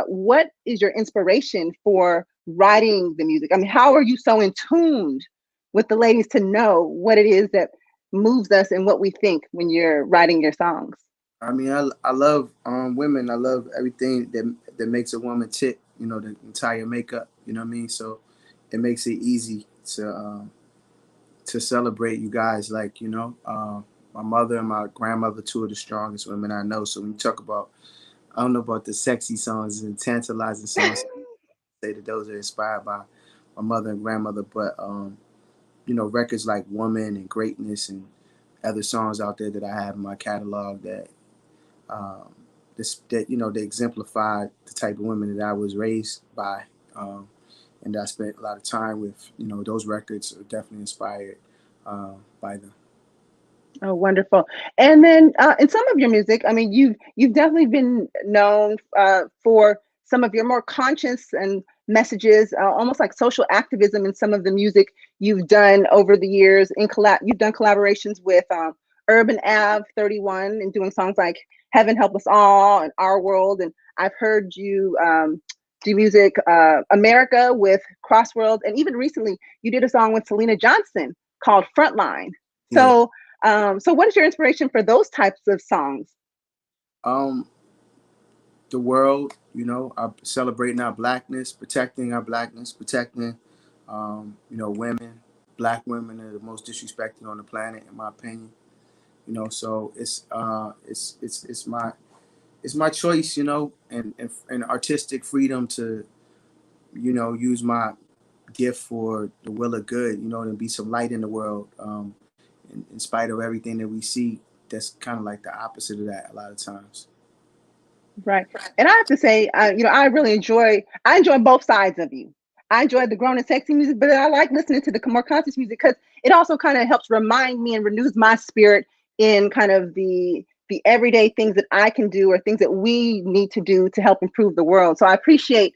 what is your inspiration for writing the music? I mean, how are you so in tune with the ladies to know what it is that moves us and what we think when you're writing your songs? I mean, I love women. I love everything that makes a woman tick, the entire makeup, you know what I mean? So it makes it easy to celebrate you guys. Like, my mother and my grandmother, two of the strongest women I know. So when you talk about, I don't know about the sexy songs and tantalizing songs, say that those are inspired by my mother and grandmother, but records like Woman and Greatness and other songs out there that I have in my catalog that they exemplify the type of women that I was raised by, and I spent a lot of time with. Those records are definitely inspired by them. Oh, wonderful. And then in some of your music, I mean, you've definitely been known for some of your more conscious and messages, almost like social activism in some of the music you've done over the years. You've done collaborations with Urban Ave 31 and doing songs like Heaven Help Us All and Our World. And I've heard you do music America with Crossworlds. And even recently you did a song with Selena Johnson called Frontline. So, so what is your inspiration for those types of songs? The world, you know, celebrating our blackness, protecting our blackness, protecting, you know, women. Black women are the most disrespected on the planet, in my opinion. You know, so it's my choice, you know, and artistic freedom to, you know, use my gift for the will of good, you know, and be some light in the world. In spite of everything that we see, that's kind of like the opposite of that a lot of times. Right. And I have to say, you know, I enjoy both sides of you. I enjoy the grown and sexy music, but I like listening to the more conscious music because it also kind of helps remind me and renews my spirit in kind of the everyday things that I can do or things that we need to do to help improve the world. So I appreciate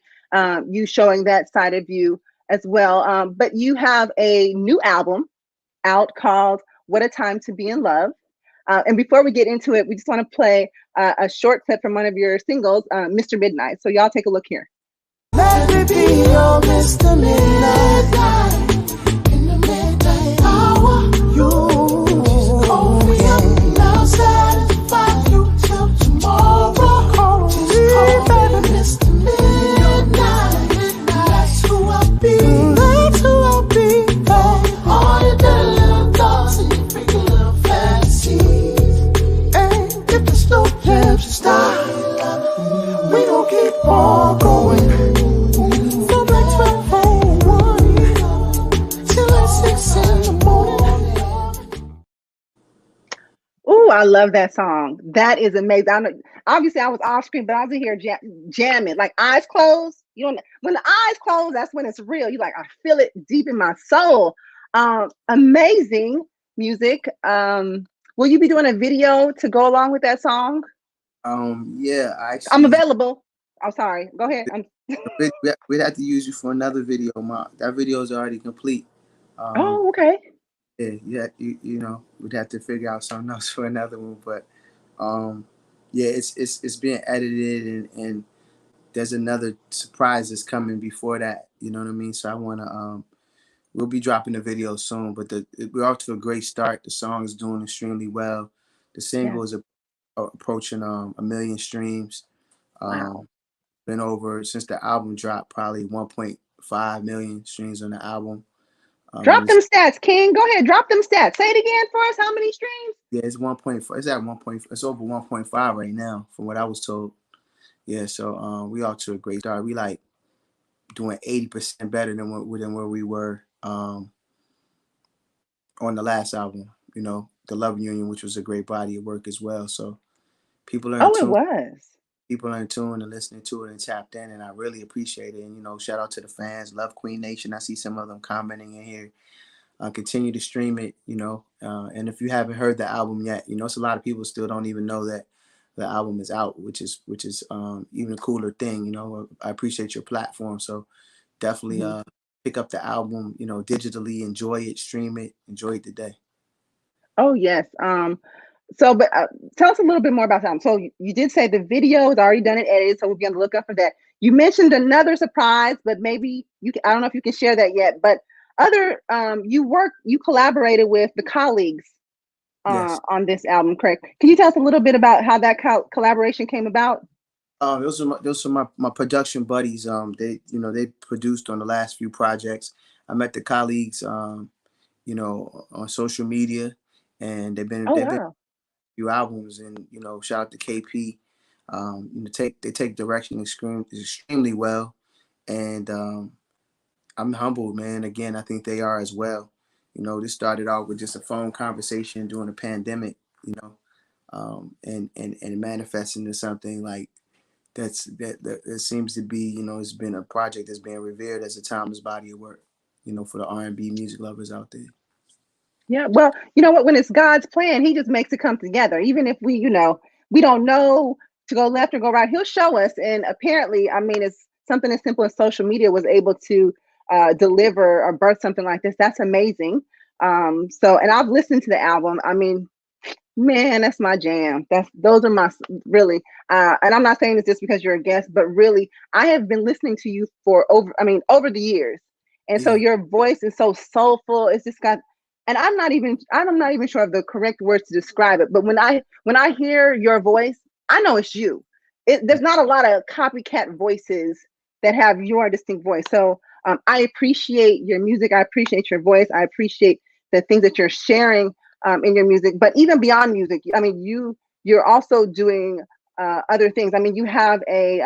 you showing that side of you as well. But you have a new album out called What a Time to Be in Love. And before we get into it, we just want to play a short clip from one of your singles, Mr. Midnight. So y'all take a look here. Let me be your Mr. Midnight. In the midnight hour, you call me up now, satisfy you till tomorrow. Call me, baby, Mr. Midnight. That's who I'll be. That's who I'll be. All your dirty little thoughts and your freaky little fantasies. And if there's no place to stop, we gon' keep on going. From like 12:01 till like 6 in the morning. Ooh, I love that song. That is amazing. Obviously, I was off screen, but I was in here jamming, like eyes closed. You know, when the eyes close, that's when it's real. You like, I feel it deep in my soul. Amazing music. Will you be doing a video to go along with that song? Yeah, actually, I'm available. I'm sorry. Go ahead. we'd have to use you for another video. That video is already complete. Oh, okay. Yeah, you know, we'd have to figure out something else for another one. But yeah, it's being edited and there's another surprise that's coming before that. You know what I mean? So I wanna we'll be dropping the video soon. But we're off to a great start. The song is doing extremely well. The single is approaching 1 million streams. Wow. Been over since the album dropped, probably 1.5 million streams on the album. Drop them stats, King. Go ahead, drop them stats. Say it again for us. How many streams? Yeah, it's 1.4. It's at 1.4. It's over 1.5 right now, from what I was told. Yeah, so we off to a great start. We like doing 80% better than where we were on the last album. You know, The Love Union, which was a great body of work as well. So people are in tune. It was. People are in tune and listening to it and tapped in, and I really appreciate it. And, you know, shout out to the fans. Love Queen Nation. I see some of them commenting in here. Continue to stream it, you know. And if you haven't heard the album yet, you know, it's a lot of people still don't even know that the album is out, which is even a cooler thing, you know. I appreciate your platform. So definitely pick up the album, you know, digitally, enjoy it, stream it, enjoy it today. Oh, yes. So, but tell us a little bit more about that. So you did say the video is already done and edited, so we'll be on the lookout for that. You mentioned another surprise, but maybe I don't know if you can share that yet, but you collaborated with the Colleagues on this album, correct? Can you tell us a little bit about how that collaboration came about? Those are my production buddies. They produced on the last few projects. I met the Colleagues, you know, on social media, and they've been few albums, and you know, shout out to KP. They take direction extremely well, and I'm humbled, man. Again, I think they are as well. You know, this started out with just a phone conversation during the pandemic, you know, and manifesting into something like that seems to be, you know, it's been a project that's being revered as a timeless body of work, you know, for the R&B music lovers out there. Yeah, well, you know what? When it's God's plan, He just makes it come together. Even if we don't know to go left or go right, He'll show us. And apparently, I mean, it's something as simple as social media was able to deliver or birth something like this. That's amazing. So, and I've listened to the album. I mean, man, that's my jam. Those are my really. And I'm not saying this just because you're a guest, but really, I have been listening to you for over the years, and so Yeah. your voice is so soulful. It's just got, and I'm not even sure of the correct words to describe it. But when I hear your voice, I know it's you. There's not a lot of copycat voices that have your distinct voice. So I appreciate your music. I appreciate your voice. I appreciate the things that you're sharing in your music. But even beyond music, I mean, you're also doing other things. I mean, you have a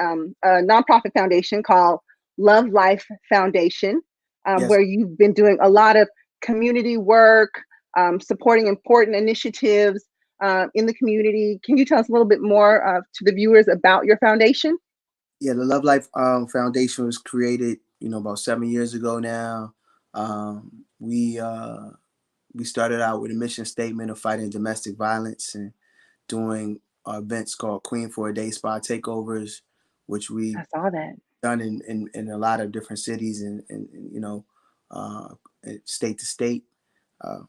nonprofit foundation called Love Life Foundation, Yes. where you've been doing a lot of community work, supporting important initiatives in the community. Can you tell us a little bit more to the viewers about your foundation? Yeah, the Love Life Foundation was created, about 7 years ago now. We started out with a mission statement of fighting domestic violence and doing events called Queen for a Day Spa takeovers, which we I saw that. done in a lot of different cities and uh, state to state. Uh,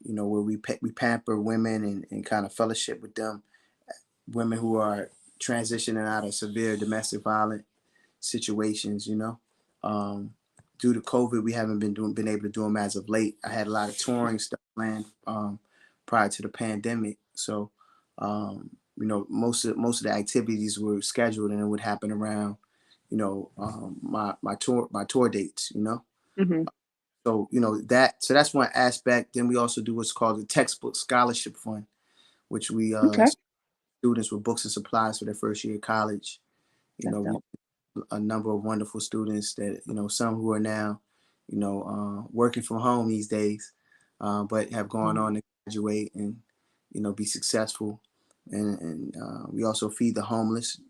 where we pamper women and kind of fellowship with them, women who are transitioning out of severe domestic violence situations. Due to COVID, we haven't been able to do them as of late. I had a lot of touring stuff planned prior to the pandemic, so most of the activities were scheduled and it would happen around my tour dates. Hmm. So that's one aspect. Then we also do what's called the textbook scholarship fund, which we Okay, students with books and supplies for their first year of college. that's We dope. a number of wonderful students that some who are now working from home these days, but have gone Mhm. on to graduate and be successful. And we also feed the homeless.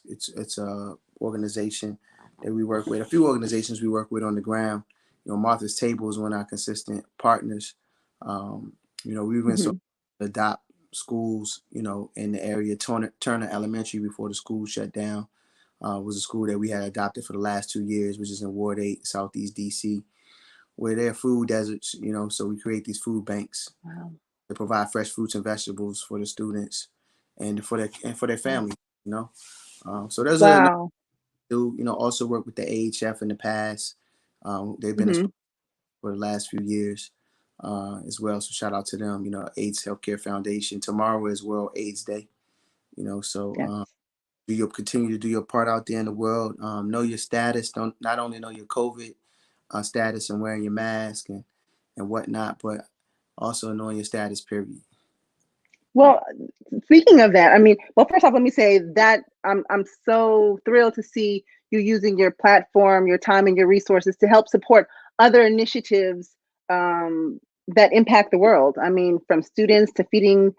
It's a organization that we work with. A few organizations we work with on the ground. Martha's Table is one of our consistent partners. We went so Mhm. adopt schools in the area. Turner Elementary, before the school shut down, was a school that we had adopted for the last 2 years, which is in Ward 8, Southeast DC, where they're food deserts. So we create these food banks Wow. to provide fresh fruits and vegetables for the students and for their families. So there's a Wow. do also work with the AHF in the past. They've been a Hmm. sponsor for the last few years as well. So shout out to them. AIDS Healthcare Foundation. Tomorrow is World AIDS Day. So Yes. you'll continue to do your part out there in the world. Know your status. Don't not only know your COVID status and wearing your mask and whatnot, but also knowing your status. Period. Well, speaking of that, I mean, well, first off, let me say that I'm so thrilled to see you using your platform, your time, and your resources to help support other initiatives that impact the world. I mean, from students to feeding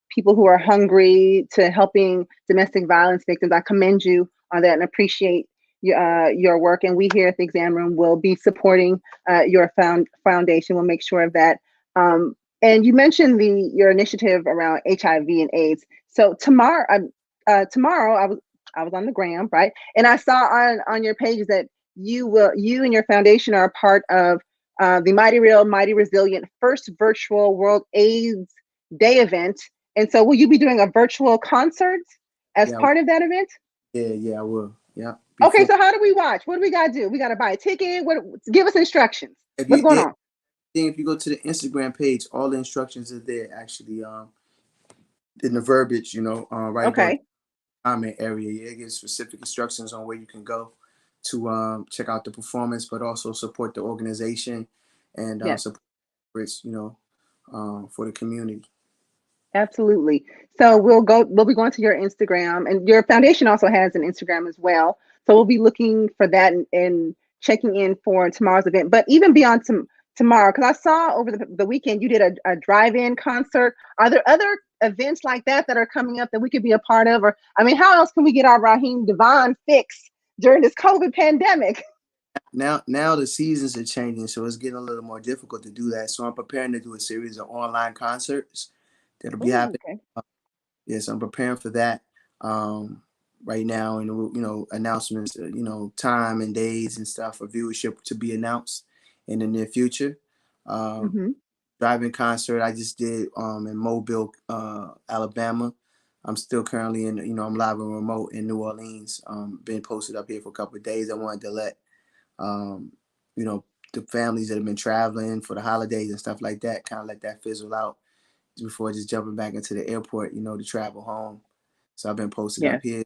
people who are hungry to helping domestic violence victims. I commend you on that and appreciate your work. And we here at the Exam Room will be supporting your foundation. We'll make sure of that. And you mentioned your initiative around HIV and AIDS. So tomorrow I was on the gram, right, and I saw on your pages that you and your foundation are a part of the Mighty Real, Mighty Resilient first virtual World AIDS Day event. And so, will you be doing a virtual concert as Yeah, part of that event? yeah, I will. Yeah, Okay, before so how do we watch? What do we gotta do? We gotta buy a ticket. What? Give us instructions. if What's you going yeah, on? if you go to the Instagram page, all the instructions are there actually. In the verbiage, right above the Okay. comment area, yeah, it gives specific instructions on where you can go to check out the performance, but also support the organization and Yes. support it's for the community. Absolutely. So we'll be going to your Instagram, and your foundation also has an Instagram as well. So we'll be looking for that and checking in for tomorrow's event. But even beyond tomorrow, because I saw over the weekend you did a drive-in concert. Are there other events like that are coming up that we could be a part of? Or I mean, how else can we get our Raheem DeVaughn fix during this COVID pandemic? Now the seasons are changing, so it's getting a little more difficult to do that. So I'm preparing to do a series of online concerts that'll be Oh, happening. okay. Yes, I'm preparing for that. right now, and announcements, time and days and stuff for viewership to be announced in the near future. Mm-hmm. Driving concert I just did in Mobile, Alabama. I'm still currently I'm live and remote in New Orleans. Been posted up here for a couple of days. I wanted to let the families that have been traveling for the holidays and stuff like that, kind of let that fizzle out before just jumping back into the airport, to travel home. So I've been posted Yeah. up here.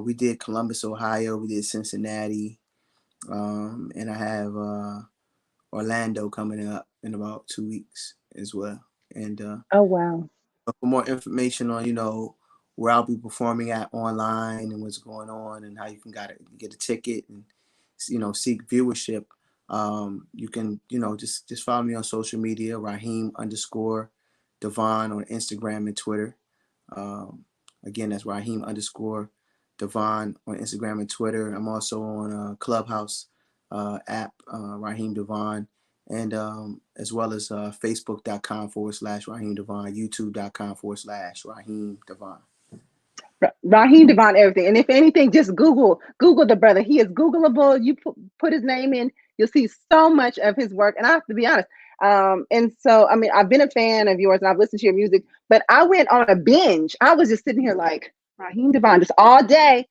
We did Columbus, Ohio. We did Cincinnati. And I have Orlando coming up in about 2 weeks as well. And Oh, wow. for more information on, where I'll be performing at online and what's going on and how you can get a ticket and, seek viewership, you can, just follow me on social media, Raheem_DeVaughn on Instagram and Twitter. Again, that's Raheem_DeVaughn on Instagram and Twitter. I'm also on Clubhouse app, Raheem DeVaughn, and as well as Facebook.com/Raheem DeVaughn, YouTube.com/Raheem DeVaughn. Raheem DeVaughn, everything. And if anything, just Google the brother. He is Googleable. You put his name in, you'll see so much of his work. And I have to be honest. And so, I mean, I've been a fan of yours and I've listened to your music, but I went on a binge. I was just sitting here like Raheem DeVaughn, just all day,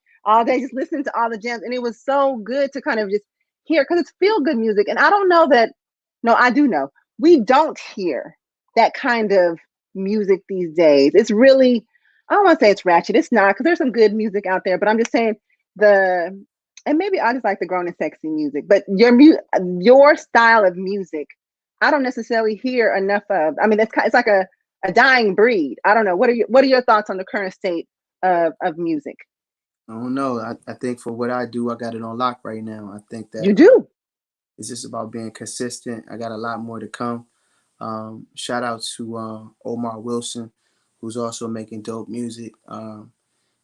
just listening to all the gems. And it was so good to kind of just hear, because it's feel good music. And I don't know that, no, I do know. We don't hear that kind of music these days. It's really, I don't want to say it's ratchet. It's not, because there's some good music out there. But I'm just saying and maybe I just like the grown and sexy music. But your style of music, I don't necessarily hear enough of. I mean, it's like a dying breed. I don't know. What are your thoughts on the current state of music? I don't know. I think for what I do, I got it on lock right now. I think that You do. it's just about being consistent. I got a lot more to come. Shout out to Omar Wilson, who's also making dope music.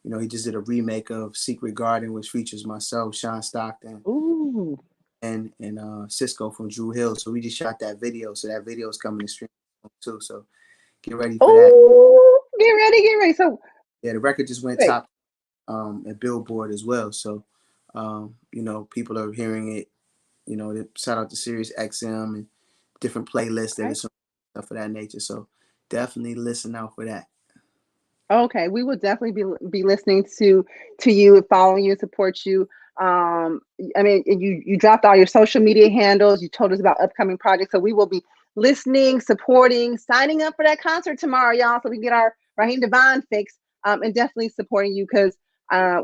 He just did a remake of Secret Garden, which features myself, Sean Stockton, Ooh. and Cisco from Drew Hill. So we just shot that video. So that video is coming to stream too. So get ready for that. Ooh, get ready. So yeah, the record just went top at Billboard as well. So people are hearing it. Shout out to Sirius XM and different playlists that is stuff of that nature. So definitely listen out for that. Okay, we will definitely be listening to you, following you, support you. I mean, you dropped all your social media handles. You told us about upcoming projects, so we will be listening, supporting, signing up for that concert tomorrow, y'all, so we can get our Raheem DeVaughn fix. And definitely supporting you, because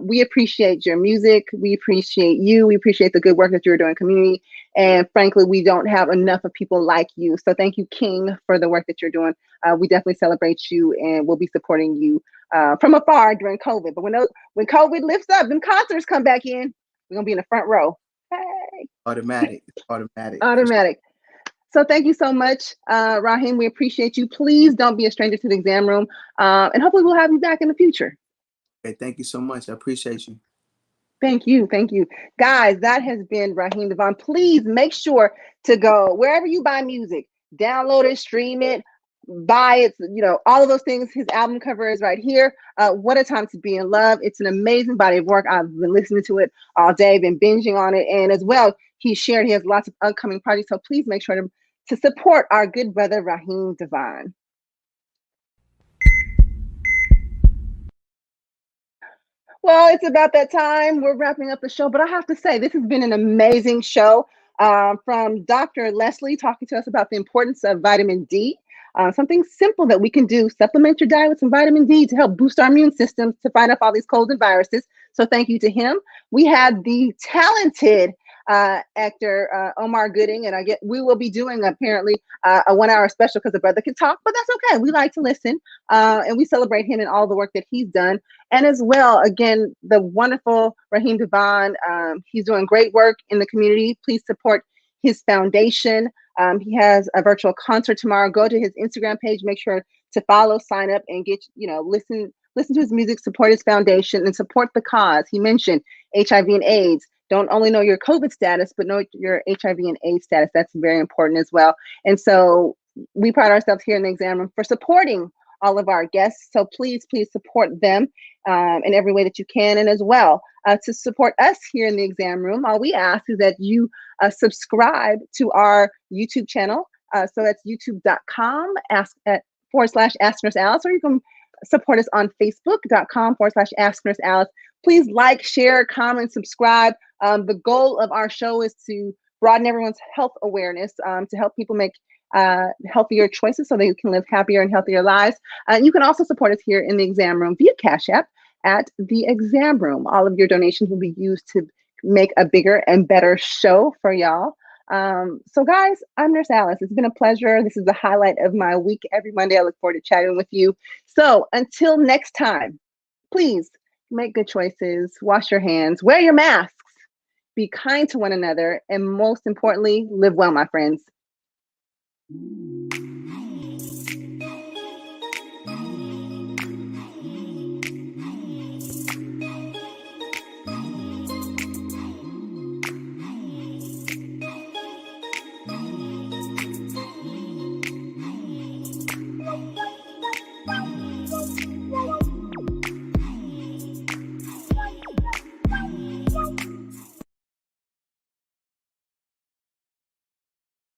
we appreciate your music. We appreciate you. We appreciate the good work that you're doing in the community. And frankly, we don't have enough of people like you. So thank you, King, for the work that you're doing. We definitely celebrate you, and we'll be supporting you from afar during COVID. But when COVID lifts up, them concerts come back in, we're going to be in the front row. Hey. Automatic. So thank you so much, Raheem. We appreciate you. Please don't be a stranger to the exam room. And hopefully we'll have you back in the future. Okay, thank you so much. I appreciate you. Thank you. Guys, that has been Raheem DeVaughn. Please make sure to go wherever you buy music, download it, stream it, buy it, all of those things. His album cover is right here. What a Time to Be in Love. It's an amazing body of work. I've been listening to it all day, been binging on it. And as well, he has lots of upcoming projects. So please make sure to support our good brother, Raheem DeVaughn. Well, it's about that time. We're wrapping up the show, but I have to say, this has been an amazing show from Dr. Leslie talking to us about the importance of vitamin D. Something simple that we can do: supplement your diet with some vitamin D to help boost our immune systems to fight off all these colds and viruses. So thank you to him. We had the talented actor Omar Gooding, and we will be doing apparently a 1 hour special because the brother can talk, but that's okay. We like to listen, and we celebrate him and all the work that he's done. And as well, again, the wonderful Raheem DeVaughn. He's doing great work in the community. Please support his foundation. He has a virtual concert tomorrow. Go to his Instagram page. Make sure to follow, sign up, and listen to his music, support his foundation, and support the cause. He mentioned HIV and AIDS. Don't only know your COVID status, but know your HIV and AIDS status. That's very important as well. And so we pride ourselves here in the exam room for supporting all of our guests. So please support them in every way that you can. And as well, to support us here in the exam room, all we ask is that you subscribe to our YouTube channel. So that's youtube.com /Ask Nurse Alice, or you can support us on facebook.com /Ask Nurse Alice. Please like, share, comment, subscribe. The goal of our show is to broaden everyone's health awareness, to help people make healthier choices so they can live happier and healthier lives. You can also support us here in the exam room via Cash App at the exam room. All of your donations will be used to make a bigger and better show for y'all. So guys, I'm Nurse Alice. It's been a pleasure. This is the highlight of my week. Every Monday, I look forward to chatting with you. So until next time, please make good choices, wash your hands, wear your masks, be kind to one another, and most importantly, live well, my friends.